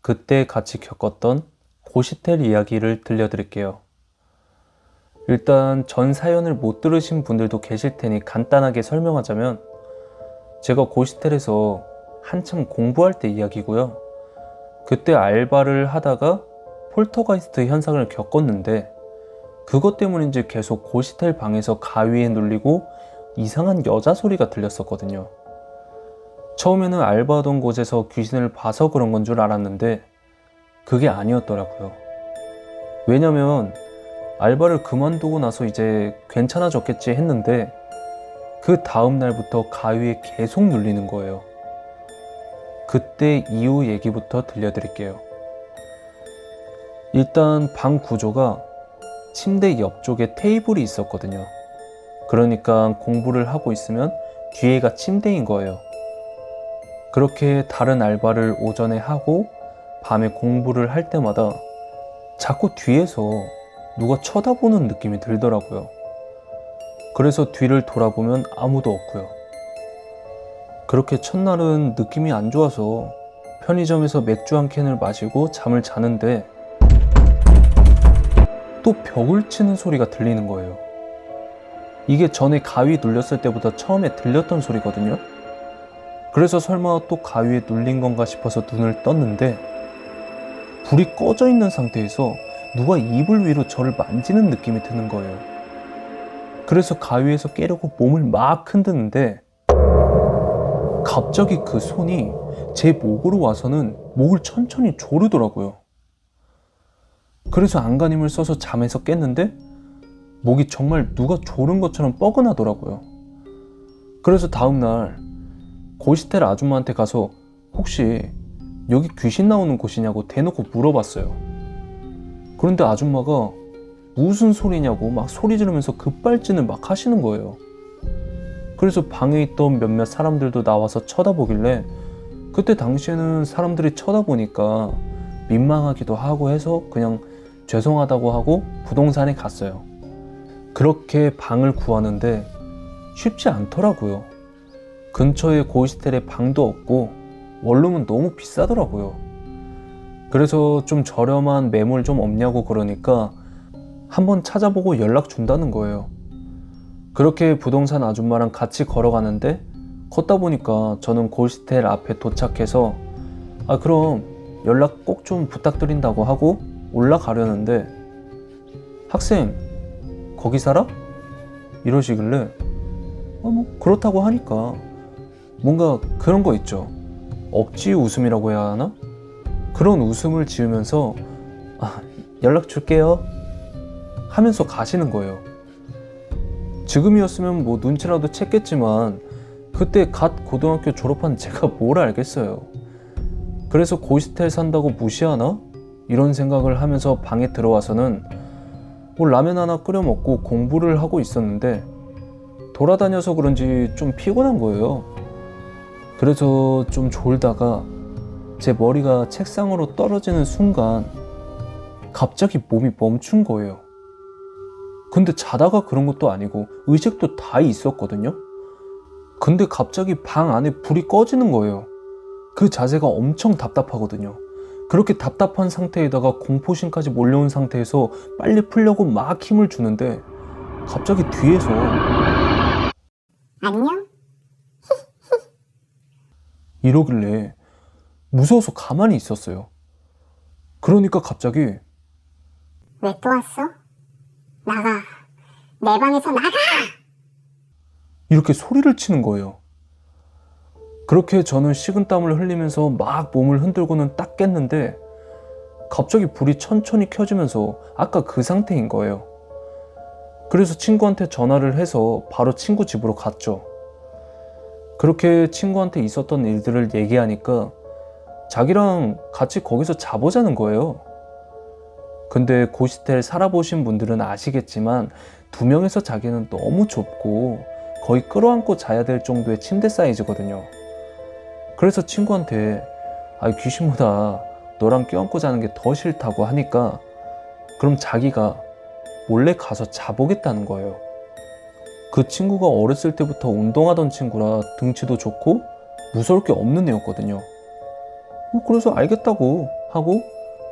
그때 같이 겪었던 고시텔 이야기를 들려드릴게요. 일단 전 사연을 못 들으신 분들도 계실 테니 간단하게 설명하자면, 제가 고시텔에서 한참 공부할 때 이야기고요. 그때 알바를 하다가 폴터가이스트 현상을 겪었는데 그것 때문인지 계속 고시텔 방에서 가위에 눌리고 이상한 여자 소리가 들렸었거든요. 처음에는 알바하던 곳에서 귀신을 봐서 그런 건 줄 알았는데 그게 아니었더라고요. 왜냐면 알바를 그만두고 나서 이제 괜찮아졌겠지 했는데 그 다음 날부터 가위에 계속 눌리는 거예요. 그때 이후 얘기부터 들려드릴게요. 일단 방 구조가 침대 옆쪽에 테이블이 있었거든요. 그러니까 공부를 하고 있으면 뒤에가 침대인 거예요. 그렇게 다른 알바를 오전에 하고 밤에 공부를 할 때마다 자꾸 뒤에서 누가 쳐다보는 느낌이 들더라고요. 그래서 뒤를 돌아보면 아무도 없고요. 그렇게 첫날은 느낌이 안 좋아서 편의점에서 맥주 한 캔을 마시고 잠을 자는데 또 벽을 치는 소리가 들리는 거예요. 이게 전에 가위 눌렸을 때보다 처음에 들렸던 소리거든요. 그래서 설마 또 가위에 눌린 건가 싶어서 눈을 떴는데 불이 꺼져 있는 상태에서 누가 이불 위로 저를 만지는 느낌이 드는 거예요. 그래서 가위에서 깨려고 몸을 막 흔드는데 갑자기 그 손이 제 목으로 와서는 목을 천천히 조르더라고요. 그래서 안간힘을 써서 잠에서 깼는데 목이 정말 누가 조른 것처럼 뻐근하더라고요. 그래서 다음날 고시텔 아줌마한테 가서 혹시 여기 귀신 나오는 곳이냐고 대놓고 물어봤어요. 그런데 아줌마가 무슨 소리냐고 막 소리 지르면서 급발진을 막 하시는 거예요. 그래서 방에 있던 몇몇 사람들도 나와서 쳐다보길래 그때 당시에는 사람들이 쳐다보니까 민망하기도 하고 해서 그냥 죄송하다고 하고 부동산에 갔어요. 그렇게 방을 구하는데 쉽지 않더라고요. 근처에 고시텔에 방도 없고 원룸은 너무 비싸더라고요. 그래서 좀 저렴한 매물 좀 없냐고 그러니까 한번 찾아보고 연락 준다는 거예요. 그렇게 부동산 아줌마랑 같이 걸어가는데 걷다 보니까 저는 고시텔 앞에 도착해서 그럼 연락 꼭 좀 부탁드린다고 하고 올라가려는데 학생 거기 살아? 이러시길래 뭐 그렇다고 하니까 뭔가 그런 거 있죠. 억지 웃음이라고 해야 하나? 그런 웃음을 지으면서 연락 줄게요 하면서 가시는 거예요. 지금이었으면 뭐 눈치라도 챘겠지만 그때 갓 고등학교 졸업한 제가 뭘 알겠어요. 그래서 고시텔 산다고 무시하나? 이런 생각을 하면서 방에 들어와서는 뭐 라면 하나 끓여 먹고 공부를 하고 있었는데 돌아다녀서 그런지 좀 피곤한 거예요. 그래서 좀 졸다가 제 머리가 책상으로 떨어지는 순간 갑자기 몸이 멈춘 거예요. 근데 자다가 그런 것도 아니고 의식도 다 있었거든요. 근데 갑자기 방 안에 불이 꺼지는 거예요. 그 자세가 엄청 답답하거든요. 그렇게 답답한 상태에다가 공포심까지 몰려온 상태에서 빨리 풀려고 막 힘을 주는데 갑자기 뒤에서 안녕? 이러길래 무서워서 가만히 있었어요. 그러니까 갑자기 왜 또 왔어? 나가. 내 방에서 나가! 이렇게 소리를 치는 거예요. 그렇게 저는 식은땀을 흘리면서 막 몸을 흔들고는 딱 깼는데 갑자기 불이 천천히 켜지면서 아까 그 상태인 거예요. 그래서 친구한테 전화를 해서 바로 친구 집으로 갔죠. 그렇게 친구한테 있었던 일들을 얘기하니까 자기랑 같이 거기서 자보자는 거예요. 근데 고시텔 살아보신 분들은 아시겠지만 2명에서 자기는 너무 좁고 거의 끌어안고 자야 될 정도의 침대 사이즈거든요. 그래서 친구한테 귀신보다 너랑 껴안고 자는 게 더 싫다고 하니까 그럼 자기가 몰래 가서 자보겠다는 거예요. 그 친구가 어렸을 때부터 운동하던 친구라 등치도 좋고 무서울 게 없는 애였거든요. 그래서 알겠다고 하고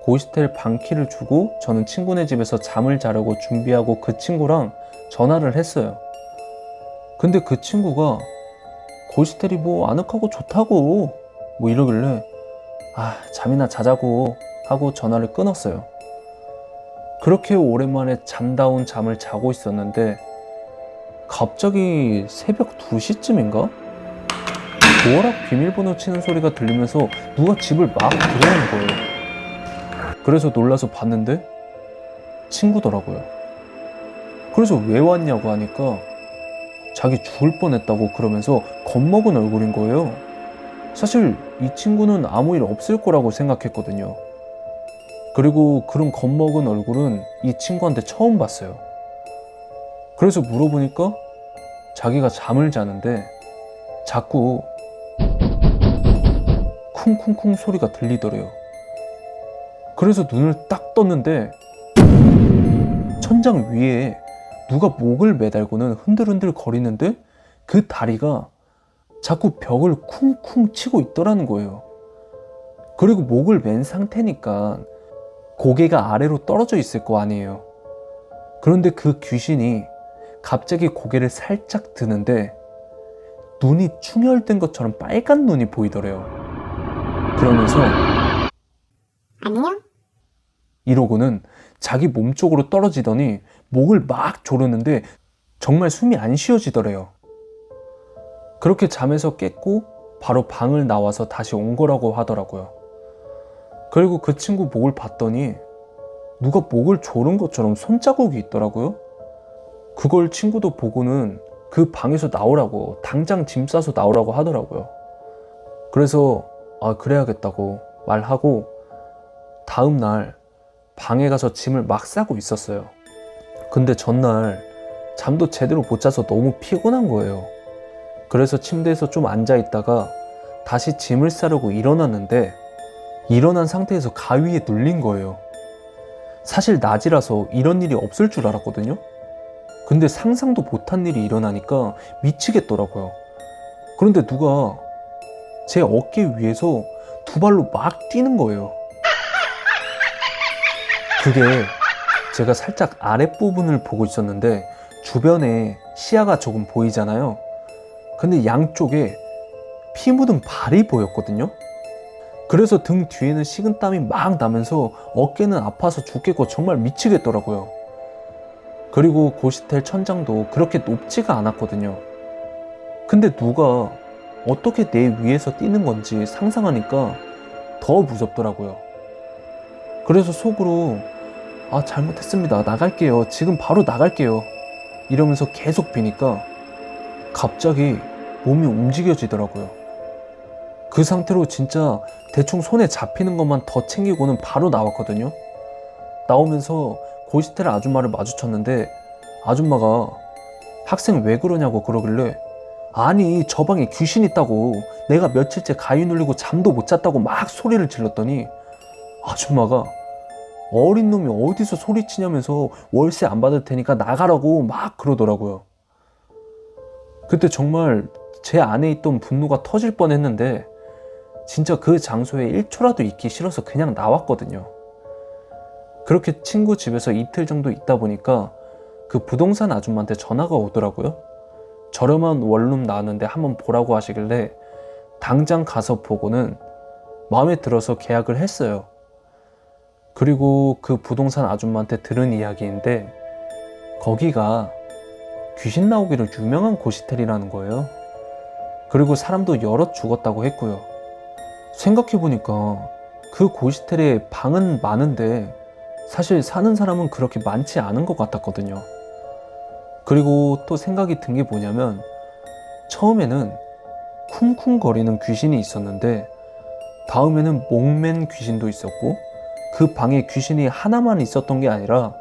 고시텔 방키를 주고 저는 친구네 집에서 잠을 자려고 준비하고 그 친구랑 전화를 했어요. 근데 그 친구가 고시텔이 뭐 아늑하고 좋다고 뭐 이러길래 잠이나 자자고 하고 전화를 끊었어요. 그렇게 오랜만에 잠다운 잠을 자고 있었는데 갑자기 새벽 2시쯤인가? 도어락 비밀번호 치는 소리가 들리면서 누가 집을 막 들어오는 거예요. 그래서 놀라서 봤는데 친구더라고요. 그래서 왜 왔냐고 하니까 자기 죽을 뻔했다고 그러면서 겁먹은 얼굴인 거예요. 사실 이 친구는 아무 일 없을 거라고 생각했거든요. 그리고 그런 겁먹은 얼굴은 이 친구한테 처음 봤어요. 그래서 물어보니까 자기가 잠을 자는데 자꾸 쿵쿵쿵 소리가 들리더래요. 그래서 눈을 딱 떴는데 천장 위에 누가 목을 매달고는 흔들흔들 거리는데 그 다리가 자꾸 벽을 쿵쿵 치고 있더라는 거예요. 그리고 목을 맨 상태니까 고개가 아래로 떨어져 있을 거 아니에요. 그런데 그 귀신이 갑자기 고개를 살짝 드는데 눈이 충혈된 것처럼 빨간 눈이 보이더래요. 그러면서 안녕? 이러고는 자기 몸 쪽으로 떨어지더니 목을 막 조르는데 정말 숨이 안 쉬어지더래요. 그렇게 잠에서 깼고 바로 방을 나와서 다시 온 거라고 하더라고요. 그리고 그 친구 목을 봤더니 누가 목을 조른 것처럼 손자국이 있더라고요. 그걸 친구도 보고는 그 방에서 나오라고, 당장 짐 싸서 나오라고 하더라고요. 그래서 그래야겠다고 말하고 다음 날 방에 가서 짐을 막 싸고 있었어요. 근데 전날 잠도 제대로 못 자서 너무 피곤한 거예요. 그래서 침대에서 좀 앉아 있다가 다시 짐을 싸려고 일어났는데 일어난 상태에서 가위에 눌린 거예요. 사실 낮이라서 이런 일이 없을 줄 알았거든요. 근데 상상도 못한 일이 일어나니까 미치겠더라고요. 그런데 누가 제 어깨 위에서 두 발로 막 뛰는 거예요. 그게 제가 살짝 아랫부분을 보고 있었는데 주변에 시야가 조금 보이잖아요. 근데 양쪽에 피 묻은 발이 보였거든요. 그래서 등 뒤에는 식은땀이 막 나면서 어깨는 아파서 죽겠고 정말 미치겠더라고요. 그리고 고시텔 천장도 그렇게 높지가 않았거든요. 근데 누가 어떻게 내 위에서 뛰는 건지 상상하니까 더 무섭더라고요. 그래서 속으로 잘못했습니다. 나갈게요. 지금 바로 나갈게요. 이러면서 계속 비니까 갑자기 몸이 움직여지더라고요. 그 상태로 진짜 대충 손에 잡히는 것만 더 챙기고는 바로 나왔거든요. 나오면서 고시텔 아줌마를 마주쳤는데 아줌마가 학생 왜 그러냐고 그러길래 아니 저 방에 귀신 있다고 내가 며칠째 가위 눌리고 잠도 못 잤다고 막 소리를 질렀더니 아줌마가 어린 놈이 어디서 소리치냐면서 월세 안 받을 테니까 나가라고 막 그러더라고요. 그때 정말 제 안에 있던 분노가 터질 뻔했는데 진짜 그 장소에 1초라도 있기 싫어서 그냥 나왔거든요. 그렇게 친구 집에서 이틀 정도 있다 보니까 그 부동산 아줌마한테 전화가 오더라고요. 저렴한 원룸 나왔는데 한번 보라고 하시길래 당장 가서 보고는 마음에 들어서 계약을 했어요. 그리고 그 부동산 아줌마한테 들은 이야기인데 거기가 귀신 나오기로 유명한 고시텔이라는 거예요. 그리고 사람도 여럿 죽었다고 했고요. 생각해보니까 그 고시텔에 방은 많은데 사실 사는 사람은 그렇게 많지 않은 것 같았거든요. 그리고 또 생각이 든 게 뭐냐면 처음에는 쿵쿵거리는 귀신이 있었는데 다음에는 목맨 귀신도 있었고 그 방에 귀신이 하나만 있었던 게 아니라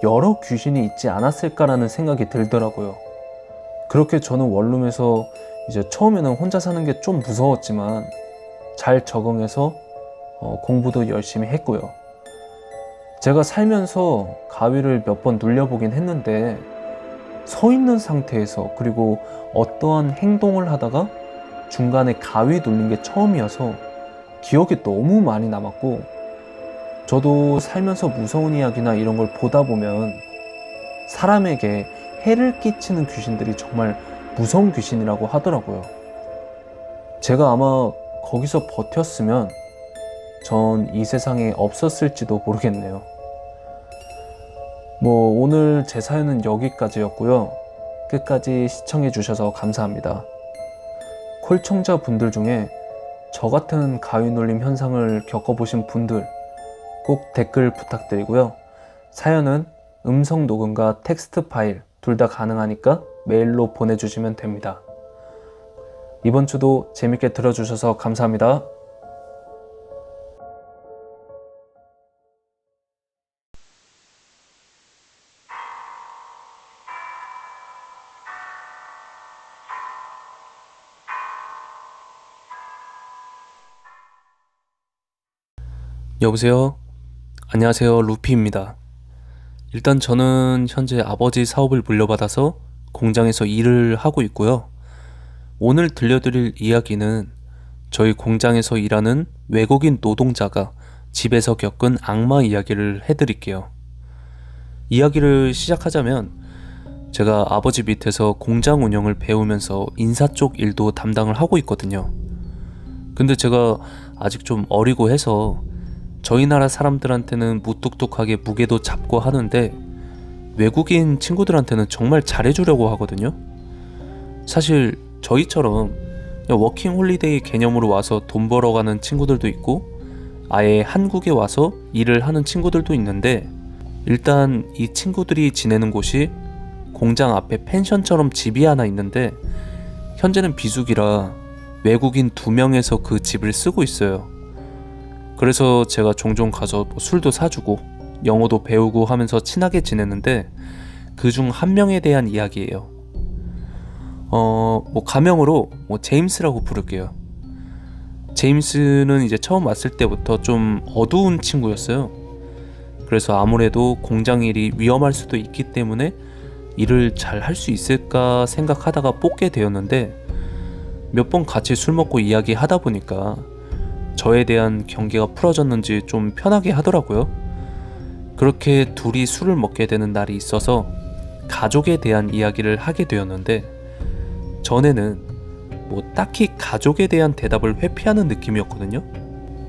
여러 귀신이 있지 않았을까라는 생각이 들더라고요. 그렇게 저는 원룸에서 이제 처음에는 혼자 사는 게 좀 무서웠지만 잘 적응해서 공부도 열심히 했고요. 제가 살면서 가위를 몇 번 눌려보긴 했는데 서 있는 상태에서 그리고 어떠한 행동을 하다가 중간에 가위 눌린 게 처음이어서 기억이 너무 많이 남았고 저도 살면서 무서운 이야기나 이런 걸 보다 보면 사람에게 해를 끼치는 귀신들이 정말 무서운 귀신이라고 하더라고요. 제가 아마 거기서 버텼으면 전 이 세상에 없었을지도 모르겠네요. 오늘 제 사연은 여기까지였고요. 끝까지 시청해 주셔서 감사합니다. 콜청자 분들 중에 저 같은 가위 눌림 현상을 겪어보신 분들 꼭 댓글 부탁드리고요. 사연은 음성 녹음과 텍스트 파일 둘 다 가능하니까 메일로 보내주시면 됩니다. 이번 주도 재밌게 들어주셔서 감사합니다. 여보세요? 안녕하세요. 루피입니다. 일단 저는 현재 아버지 사업을 물려받아서 공장에서 일을 하고 있고요. 오늘 들려드릴 이야기는 저희 공장에서 일하는 외국인 노동자가 집에서 겪은 악마 이야기를 해드릴게요. 이야기를 시작하자면 제가 아버지 밑에서 공장 운영을 배우면서 인사 쪽 일도 담당을 하고 있거든요. 근데 제가 아직 좀 어리고 해서 저희 나라 사람들한테는 무뚝뚝하게 무게도 잡고 하는데 외국인 친구들한테는 정말 잘해주려고 하거든요. 사실 저희처럼 그냥 워킹 홀리데이 개념으로 와서 돈 벌어가는 친구들도 있고 아예 한국에 와서 일을 하는 친구들도 있는데, 일단 이 친구들이 지내는 곳이 공장 앞에 펜션처럼 집이 하나 있는데 현재는 비수기라 외국인 2명에서 그 집을 쓰고 있어요. 그래서 제가 종종 가서 술도 사주고 영어도 배우고 하면서 친하게 지냈는데, 그중 한 명에 대한 이야기예요. 가명으로 제임스라고 부를게요. 제임스는 이제 처음 왔을 때부터 좀 어두운 친구였어요. 그래서 아무래도 공장 일이 위험할 수도 있기 때문에 일을 잘 할 수 있을까 생각하다가 뽑게 되었는데, 몇 번 같이 술 먹고 이야기하다 보니까 저에 대한 경계가 풀어졌는지 좀 편하게 하더라고요. 그렇게 둘이 술을 먹게 되는 날이 있어서 가족에 대한 이야기를 하게 되었는데, 전에는 딱히 가족에 대한 대답을 회피하는 느낌이었거든요.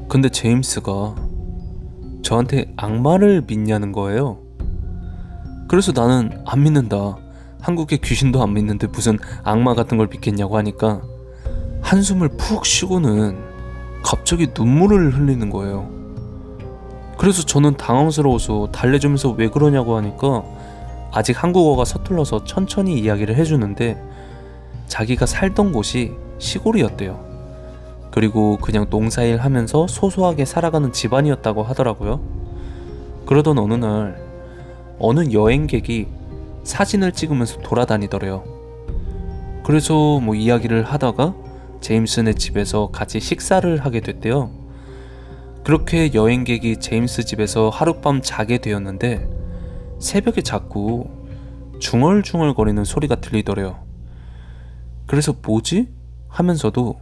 근데 제임스가 저한테 악마를 믿냐는 거예요. 그래서 나는 안 믿는다, 한국의 귀신도 안 믿는데 무슨 악마 같은 걸 믿겠냐고 하니까 한숨을 푹 쉬고는 갑자기 눈물을 흘리는 거예요. 그래서 저는 당황스러워서 달래주면서 왜 그러냐고 하니까 아직 한국어가 서툴러서 천천히 이야기를 해주는데, 자기가 살던 곳이 시골이었대요. 그리고 그냥 농사일 하면서 소소하게 살아가는 집안이었다고 하더라고요. 그러던 어느 날 어느 여행객이 사진을 찍으면서 돌아다니더래요. 그래서 이야기를 하다가 제임스네 집에서 같이 식사를 하게 됐대요. 그렇게 여행객이 제임스 집에서 하룻밤 자게 되었는데 새벽에 자꾸 중얼중얼거리는 소리가 들리더래요. 그래서 뭐지? 하면서도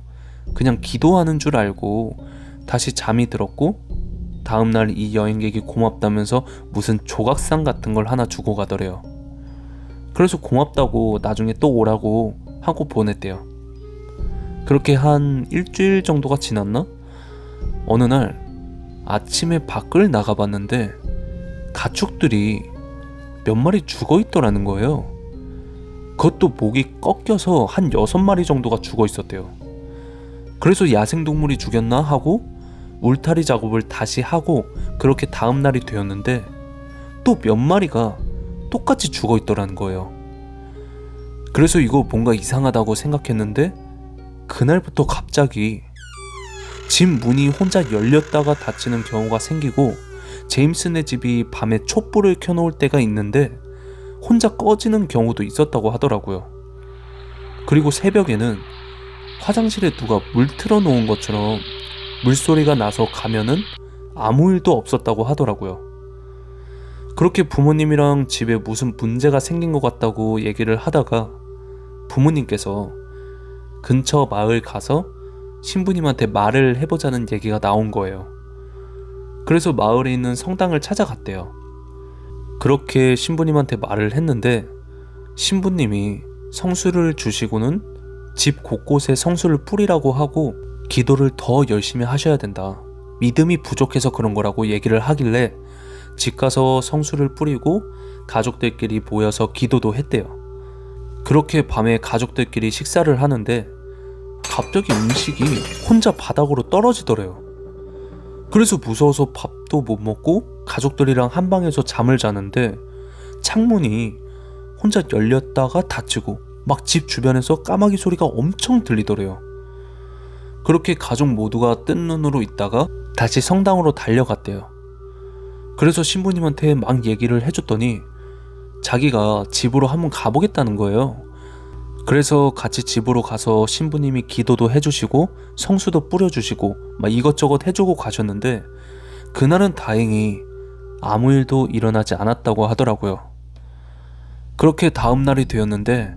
그냥 기도하는 줄 알고 다시 잠이 들었고, 다음날 이 여행객이 고맙다면서 무슨 조각상 같은 걸 하나 주고 가더래요. 그래서 고맙다고 나중에 또 오라고 하고 보냈대요. 그렇게 한 일주일 정도가 지났나? 어느 날 아침에 밖을 나가봤는데 가축들이 몇 마리 죽어있더라는 거예요. 그것도 목이 꺾여서 한 6마리 정도가 죽어 있었대요. 그래서 야생동물이 죽였나 하고 울타리 작업을 다시 하고 그렇게 다음날이 되었는데 또 몇 마리가 똑같이 죽어 있더라는 거예요. 그래서 이거 뭔가 이상하다고 생각했는데, 그날부터 갑자기 집 문이 혼자 열렸다가 닫히는 경우가 생기고, 제임스네 집이 밤에 촛불을 켜놓을 때가 있는데 혼자 꺼지는 경우도 있었다고 하더라고요. 그리고 새벽에는 화장실에 누가 물 틀어놓은 것처럼 물소리가 나서 가면은 아무 일도 없었다고 하더라고요. 그렇게 부모님이랑 집에 무슨 문제가 생긴 것 같다고 얘기를 하다가 부모님께서 근처 마을 가서 신부님한테 말을 해보자는 얘기가 나온 거예요. 그래서 마을에 있는 성당을 찾아갔대요. 그렇게 신부님한테 말을 했는데 신부님이 성수를 주시고는 집 곳곳에 성수를 뿌리라고 하고 기도를 더 열심히 하셔야 된다, 믿음이 부족해서 그런 거라고 얘기를 하길래 집 가서 성수를 뿌리고 가족들끼리 모여서 기도도 했대요. 그렇게 밤에 가족들끼리 식사를 하는데 갑자기 음식이 혼자 바닥으로 떨어지더래요. 그래서 무서워서 밥도 못 먹고 가족들이랑 한 방에서 잠을 자는데 창문이 혼자 열렸다가 닫히고 막 집 주변에서 까마귀 소리가 엄청 들리더래요. 그렇게 가족 모두가 뜬 눈으로 있다가 다시 성당으로 달려갔대요. 그래서 신부님한테 막 얘기를 해줬더니 자기가 집으로 한번 가보겠다는 거예요. 그래서 같이 집으로 가서 신부님이 기도도 해주시고 성수도 뿌려주시고 막 이것저것 해주고 가셨는데, 그날은 다행히 아무 일도 일어나지 않았다고 하더라고요. 그렇게 다음날이 되었는데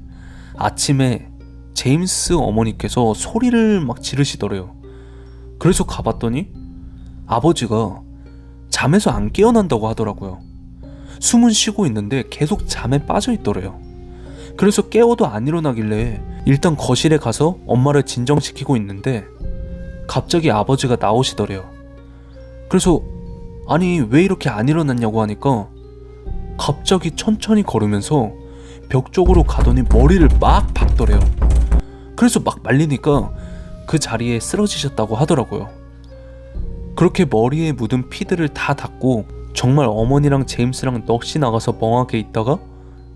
아침에 제임스 어머니께서 소리를 막 지르시더래요. 그래서 가봤더니 아버지가 잠에서 안 깨어난다고 하더라고요. 숨은 쉬고 있는데 계속 잠에 빠져 있더래요. 그래서 깨워도 안 일어나길래 일단 거실에 가서 엄마를 진정시키고 있는데 갑자기 아버지가 나오시더래요. 그래서 아니 왜 이렇게 안 일어났냐고 하니까 갑자기 천천히 걸으면서 벽 쪽으로 가더니 머리를 막 박더래요. 그래서 막 말리니까 그 자리에 쓰러지셨다고 하더라고요. 그렇게 머리에 묻은 피들을 다 닦고 정말 어머니랑 제임스랑 넋이 나가서 멍하게 있다가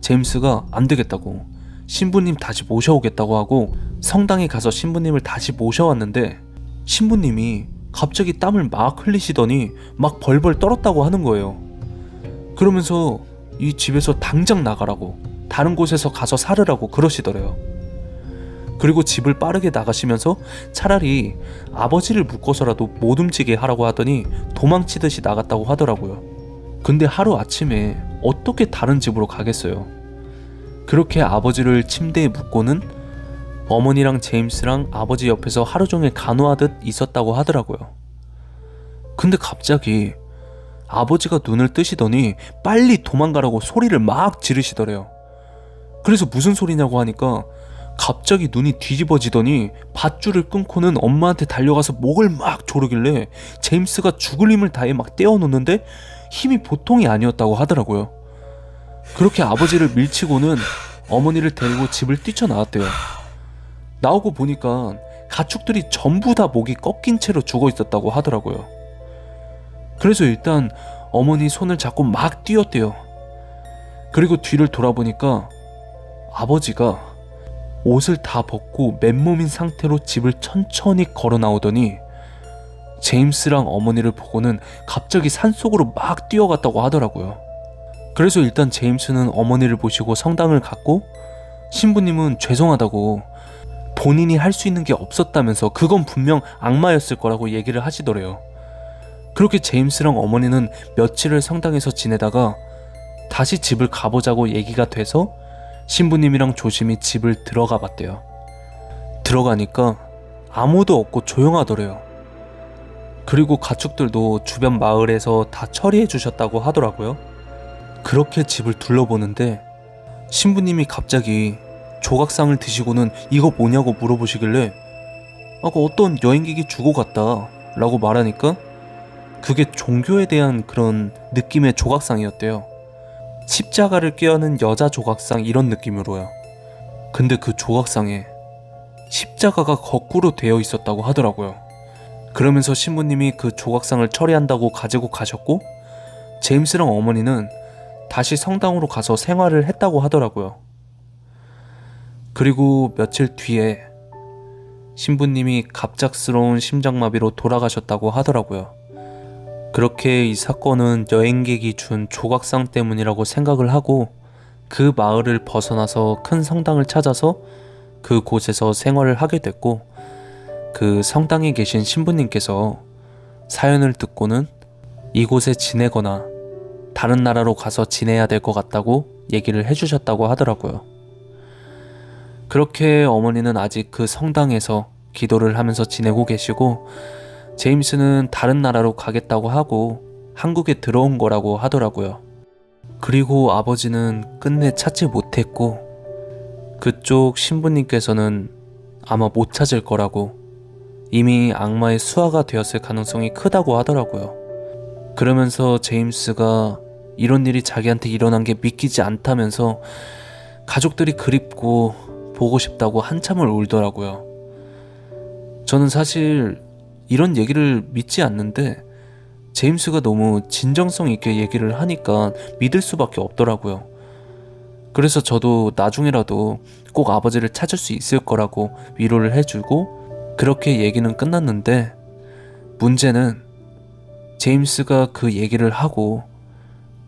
제임스가 안 되겠다고 신부님 다시 모셔오겠다고 하고 성당에 가서 신부님을 다시 모셔왔는데 신부님이 갑자기 땀을 막 흘리시더니 막 벌벌 떨었다고 하는 거예요. 그러면서 이 집에서 당장 나가라고, 다른 곳에서 가서 살으라고 그러시더래요. 그리고 집을 빠르게 나가시면서 차라리 아버지를 묶어서라도 못 움직이게 하라고 하더니 도망치듯이 나갔다고 하더라고요. 근데 하루아침에 어떻게 다른 집으로 가겠어요. 그렇게 아버지를 침대에 묶고는 어머니랑 제임스랑 아버지 옆에서 하루 종일 간호하듯 있었다고 하더라고요. 근데 갑자기 아버지가 눈을 뜨시더니 빨리 도망가라고 소리를 막 지르시더래요. 그래서 무슨 소리냐고 하니까 갑자기 눈이 뒤집어지더니 밧줄을 끊고는 엄마한테 달려가서 목을 막 조르길래 제임스가 죽을 힘을 다해 막 떼어놓는데 힘이 보통이 아니었다고 하더라고요. 그렇게 아버지를 밀치고는 어머니를 데리고 집을 뛰쳐나왔대요. 나오고 보니까 가축들이 전부 다 목이 꺾인 채로 죽어 있었다고 하더라고요. 그래서 일단 어머니 손을 잡고 막 뛰었대요. 그리고 뒤를 돌아보니까 아버지가 옷을 다 벗고 맨몸인 상태로 집을 천천히 걸어 나오더니 제임스랑 어머니를 보고는 갑자기 산속으로 막 뛰어갔다고 하더라고요. 그래서 일단 제임스는 어머니를 모시고 성당을 갔고 신부님은 죄송하다고 본인이 할 수 있는 게 없었다면서 그건 분명 악마였을 거라고 얘기를 하시더래요. 그렇게 제임스랑 어머니는 며칠을 성당에서 지내다가 다시 집을 가보자고 얘기가 돼서 신부님이랑 조심히 집을 들어가 봤대요. 들어가니까 아무도 없고 조용하더래요. 그리고 가축들도 주변 마을에서 다 처리해 주셨다고 하더라고요. 그렇게 집을 둘러보는데 신부님이 갑자기 조각상을 드시고는 이거 뭐냐고 물어보시길래 아까 어떤 여행객이 주고 갔다 라고 말하니까 그게 종교에 대한 그런 느낌의 조각상이었대요. 십자가를 껴안은 여자 조각상 이런 느낌으로요. 근데 그 조각상에 십자가가 거꾸로 되어 있었다고 하더라고요. 그러면서 신부님이 그 조각상을 처리한다고 가지고 가셨고 제임스랑 어머니는 다시 성당으로 가서 생활을 했다고 하더라고요. 그리고 며칠 뒤에 신부님이 갑작스러운 심장마비로 돌아가셨다고 하더라고요. 그렇게 이 사건은 여행객이 준 조각상 때문이라고 생각을 하고 그 마을을 벗어나서 큰 성당을 찾아서 그곳에서 생활을 하게 됐고 그 성당에 계신 신부님께서 사연을 듣고는 이곳에 지내거나 다른 나라로 가서 지내야 될 것 같다고 얘기를 해주셨다고 하더라고요. 그렇게 어머니는 아직 그 성당에서 기도를 하면서 지내고 계시고 제임스는 다른 나라로 가겠다고 하고 한국에 들어온 거라고 하더라고요. 그리고 아버지는 끝내 찾지 못했고 그쪽 신부님께서는 아마 못 찾을 거라고 이미 악마의 수하가 되었을 가능성이 크다고 하더라고요. 그러면서 제임스가 이런 일이 자기한테 일어난 게 믿기지 않다면서 가족들이 그립고 보고 싶다고 한참을 울더라고요. 저는 사실 이런 얘기를 믿지 않는데 제임스가 너무 진정성 있게 얘기를 하니까 믿을 수밖에 없더라고요. 그래서 저도 나중에라도 꼭 아버지를 찾을 수 있을 거라고 위로를 해주고 그렇게 얘기는 끝났는데 문제는 제임스가 그 얘기를 하고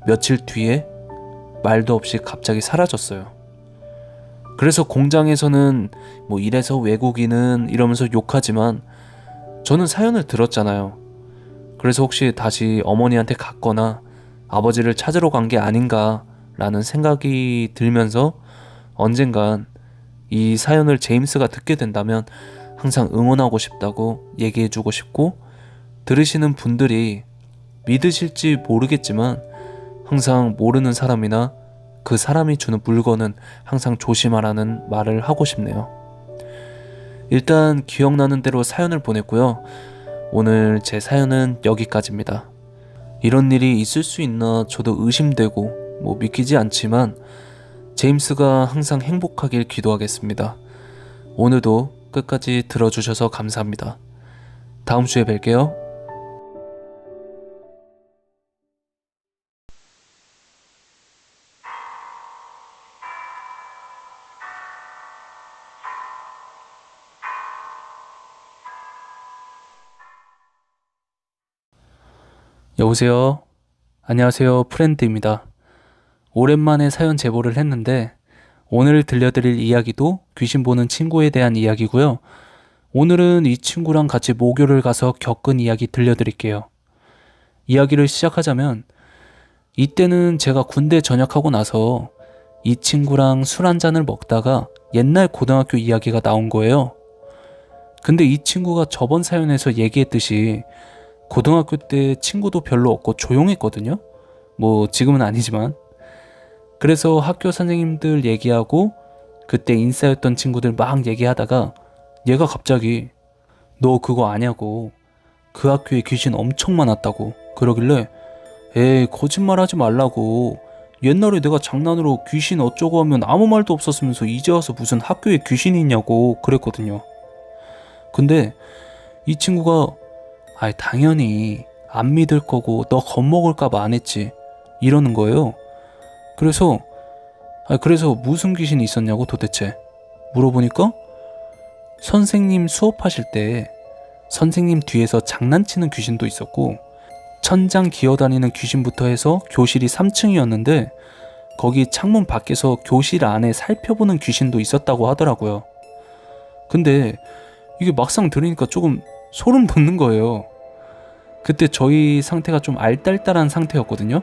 며칠 뒤에 말도 없이 갑자기 사라졌어요. 그래서 공장에서는 뭐 이래서 외국인은 이러면서 욕하지만 저는 사연을 들었잖아요. 그래서 혹시 다시 어머니한테 갔거나 아버지를 찾으러 간 게 아닌가 라는 생각이 들면서 언젠간 이 사연을 제임스가 듣게 된다면 항상 응원하고 싶다고 얘기해주고 싶고 들으시는 분들이 믿으실지 모르겠지만 항상 모르는 사람이나 그 사람이 주는 물건은 항상 조심하라는 말을 하고 싶네요. 일단 기억나는 대로 사연을 보냈고요. 오늘 제 사연은 여기까지입니다. 이런 일이 있을 수 있나 저도 의심되고 믿기지 않지만 제임스가 항상 행복하길 기도하겠습니다. 오늘도 끝까지 들어주셔서 감사합니다. 다음 주에 뵐게요. 여보세요? 안녕하세요. 프렌드입니다. 오랜만에 사연 제보를 했는데 오늘 들려드릴 이야기도 귀신 보는 친구에 대한 이야기고요. 오늘은 이 친구랑 같이 모교를 가서 겪은 이야기 들려드릴게요. 이야기를 시작하자면 이때는 제가 군대 전역하고 나서 이 친구랑 술 한잔을 먹다가 옛날 고등학교 이야기가 나온 거예요. 근데 이 친구가 저번 사연에서 얘기했듯이 고등학교 때 친구도 별로 없고 조용했거든요. 지금은 아니지만. 그래서 학교 선생님들 얘기하고 그때 인싸였던 친구들 막 얘기하다가 얘가 갑자기 너 그거 아냐고, 그 학교에 귀신 엄청 많았다고 그러길래 에이 거짓말하지 말라고, 옛날에 내가 장난으로 귀신 어쩌고 하면 아무 말도 없었으면서 이제 와서 무슨 학교에 귀신이 있냐고 그랬거든요. 근데 이 친구가 당연히 안 믿을 거고 너 겁먹을까봐 안 했지 이러는 거예요. 그래서 무슨 귀신이 있었냐고 도대체 물어보니까 선생님 수업하실 때 선생님 뒤에서 장난치는 귀신도 있었고 천장 기어다니는 귀신부터 해서 교실이 3층이었는데 거기 창문 밖에서 교실 안에 살펴보는 귀신도 있었다고 하더라고요. 근데 이게 막상 들으니까 조금 소름 돋는 거예요. 그때 저희 상태가 좀 알딸딸한 상태였거든요.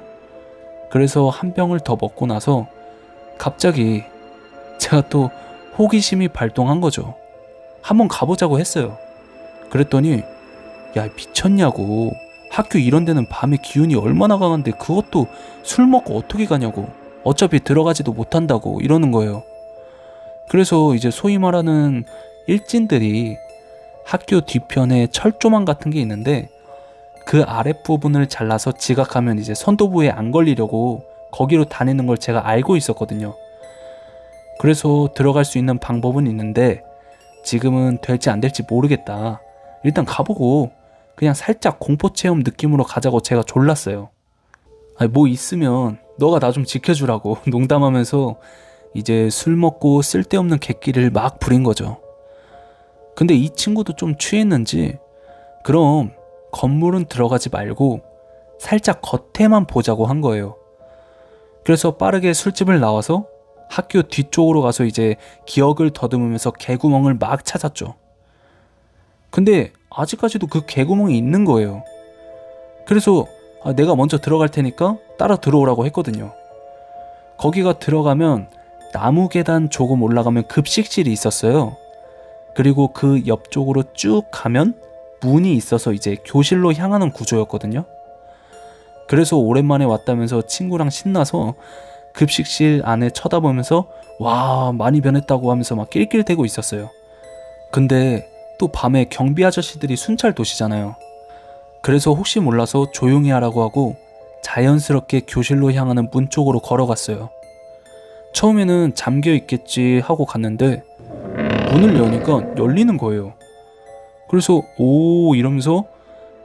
그래서 한 병을 더 먹고 나서 갑자기 제가 또 호기심이 발동한 거죠. 한번 가보자고 했어요. 그랬더니 야 미쳤냐고, 학교 이런 데는 밤에 기운이 얼마나 강한데 그것도 술 먹고 어떻게 가냐고, 어차피 들어가지도 못한다고 이러는 거예요. 그래서 이제 소위 말하는 일진들이 학교 뒤편에 철조망 같은 게 있는데 그 아랫부분을 잘라서 지각하면 이제 선도부에 안 걸리려고 거기로 다니는 걸 제가 알고 있었거든요. 그래서 들어갈 수 있는 방법은 있는데 지금은 될지 안 될지 모르겠다. 일단 가보고 그냥 살짝 공포체험 느낌으로 가자고 제가 졸랐어요. 뭐 있으면 너가 나 좀 지켜주라고 농담하면서 이제 술 먹고 쓸데없는 객기를 막 부린 거죠. 근데 이 친구도 좀 취했는지 그럼 건물은 들어가지 말고 살짝 겉에만 보자고 한 거예요. 그래서 빠르게 술집을 나와서 학교 뒤쪽으로 가서 이제 기억을 더듬으면서 개구멍을 막 찾았죠. 근데 아직까지도 그 개구멍이 있는 거예요. 그래서 내가 먼저 들어갈 테니까 따라 들어오라고 했거든요. 거기가 들어가면 나무 계단 조금 올라가면 급식실이 있었어요. 그리고 그 옆쪽으로 쭉 가면 문이 있어서 이제 교실로 향하는 구조였거든요. 그래서 오랜만에 왔다면서 친구랑 신나서 급식실 안에 쳐다보면서 와 많이 변했다고 하면서 막 낄낄대고 있었어요. 근데 또 밤에 경비 아저씨들이 순찰 도시잖아요. 그래서 혹시 몰라서 조용히 하라고 하고 자연스럽게 교실로 향하는 문 쪽으로 걸어갔어요. 처음에는 잠겨 있겠지 하고 갔는데 문을 여니까 열리는 거예요. 그래서 오 이러면서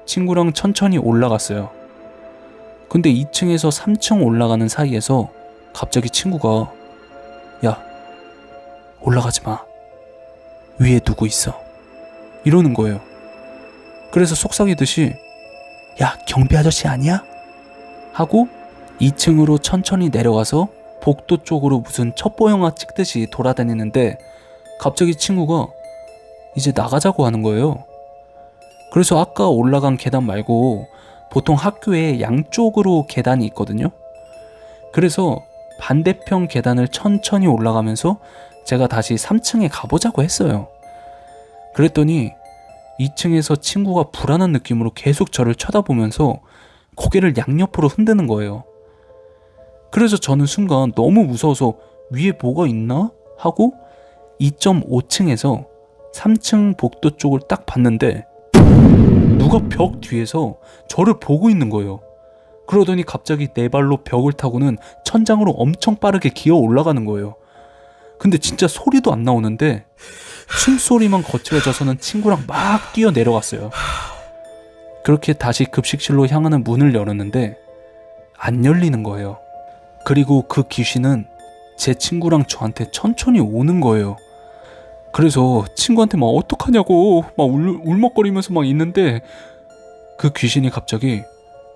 친구랑 천천히 올라갔어요. 근데 2층에서 3층 올라가는 사이에서 갑자기 친구가 야 올라가지 마, 위에 누구 있어 이러는 거예요. 그래서 속삭이듯이 야 경비 아저씨 아니야? 하고 2층으로 천천히 내려가서 복도 쪽으로 무슨 첩보 영화 찍듯이 돌아다니는데 갑자기 친구가 이제 나가자고 하는 거예요. 그래서 아까 올라간 계단 말고 보통 학교에 양쪽으로 계단이 있거든요. 그래서 반대편 계단을 천천히 올라가면서 제가 다시 3층에 가보자고 했어요. 그랬더니 2층에서 친구가 불안한 느낌으로 계속 저를 쳐다보면서 고개를 양옆으로 흔드는 거예요. 그래서 저는 순간 너무 무서워서 위에 뭐가 있나? 하고 2.5층에서 3층 복도 쪽을 딱 봤는데 누가 벽 뒤에서 저를 보고 있는 거예요. 그러더니 갑자기 네 발로 벽을 타고는 천장으로 엄청 빠르게 기어 올라가는 거예요. 근데 진짜 소리도 안 나오는데 숨소리만 거칠어져서는 친구랑 막 뛰어 내려갔어요. 그렇게 다시 급식실로 향하는 문을 열었는데 안 열리는 거예요. 그리고 그 귀신은 제 친구랑 저한테 천천히 오는 거예요. 그래서 친구한테 막 어떡하냐고 막 울먹거리면서 막 있는데 그 귀신이 갑자기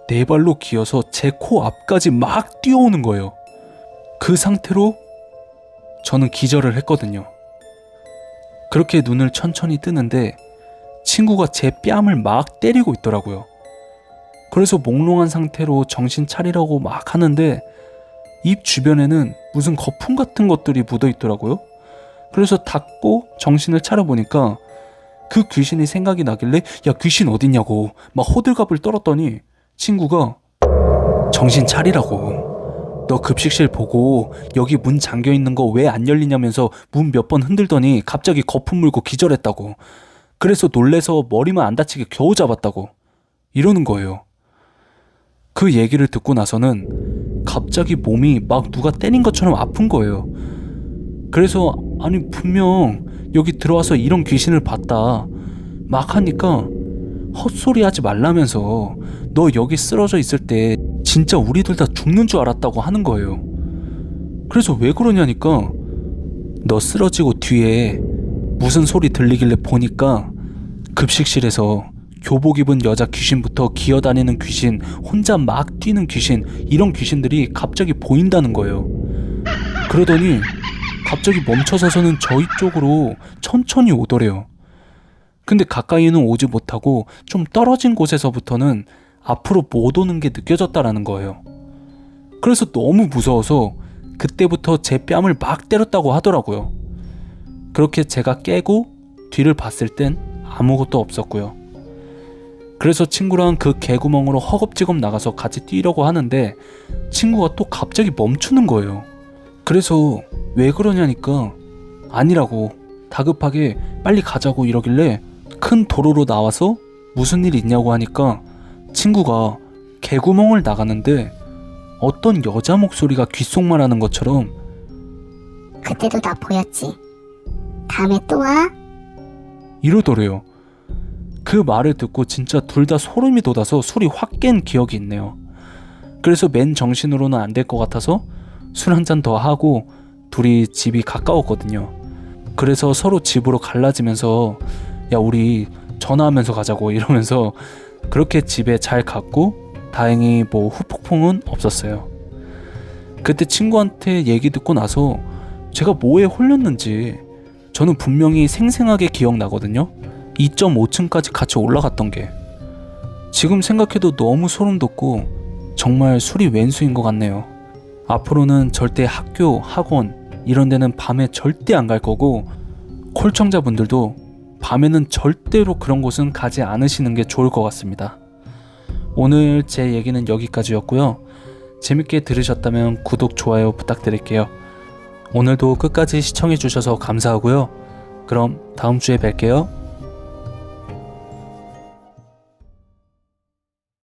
네 발로 기어서 제 코 앞까지 막 뛰어오는 거예요. 그 상태로 저는 기절을 했거든요. 그렇게 눈을 천천히 뜨는데 친구가 제 뺨을 막 때리고 있더라고요. 그래서 몽롱한 상태로 정신 차리라고 막 하는데 입 주변에는 무슨 거품 같은 것들이 묻어 있더라고요. 그래서 닫고 정신을 차려보니까 그 귀신이 생각이 나길래 야 귀신 어딨냐고 막 호들갑을 떨었더니 친구가 정신 차리라고 너 급식실 보고 여기 문 잠겨있는 거 왜 안 열리냐면서 문 몇 번 흔들더니 갑자기 거품 물고 기절했다고 그래서 놀래서 머리만 안 다치게 겨우 잡았다고 이러는 거예요. 그 얘기를 듣고 나서는 갑자기 몸이 막 누가 때린 것처럼 아픈 거예요. 그래서 아니 분명 여기 들어와서 이런 귀신을 봤다 막 하니까 헛소리 하지 말라면서 너 여기 쓰러져 있을 때 진짜 우리들 다 죽는 줄 알았다고 하는 거예요. 그래서 왜 그러냐니까 너 쓰러지고 뒤에 무슨 소리 들리길래 보니까 급식실에서 교복 입은 여자 귀신부터 기어다니는 귀신, 혼자 막 뛰는 귀신, 이런 귀신들이 갑자기 보인다는 거예요. 그러더니 갑자기 멈춰서서는 저희 쪽으로 천천히 오더래요. 근데 가까이는 오지 못하고 좀 떨어진 곳에서부터는 앞으로 못 오는 게 느껴졌다라는 거예요. 그래서 너무 무서워서 그때부터 제 뺨을 막 때렸다고 하더라고요. 그렇게 제가 깨고 뒤를 봤을 땐 아무것도 없었고요. 그래서 친구랑 그 개구멍으로 허겁지겁 나가서 같이 뛰려고 하는데 친구가 또 갑자기 멈추는 거예요. 그래서 왜 그러냐니까 아니라고 다급하게 빨리 가자고 이러길래 큰 도로로 나와서 무슨 일 있냐고 하니까 친구가 개구멍을 나가는데 어떤 여자 목소리가 귓속말 하는 것처럼 그때도 나 보였지. 다음에 또 와. 이러더래요. 그 말을 듣고 진짜 둘 다 소름이 돋아서 술이 확 깬 기억이 있네요. 그래서 맨 정신으로는 안 될 것 같아서 술 한 잔 더 하고 둘이 집이 가까웠거든요. 그래서 서로 집으로 갈라지면서 야 우리 전화하면서 가자고 이러면서 그렇게 집에 잘 갔고 다행히 뭐 후폭풍은 없었어요. 그때 친구한테 얘기 듣고 나서 제가 뭐에 홀렸는지 저는 분명히 생생하게 기억나거든요. 2.5층까지 같이 올라갔던 게 지금 생각해도 너무 소름 돋고 정말 술이 왼수인 것 같네요. 앞으로는 절대 학교, 학원 이런 데는 밤에 절대 안 갈 거고 콜청자분들도 밤에는 절대로 그런 곳은 가지 않으시는 게 좋을 것 같습니다. 오늘 제 얘기는 여기까지였고요. 재밌게 들으셨다면 구독, 좋아요 부탁드릴게요. 오늘도 끝까지 시청해주셔서 감사하고요. 그럼 다음 주에 뵐게요.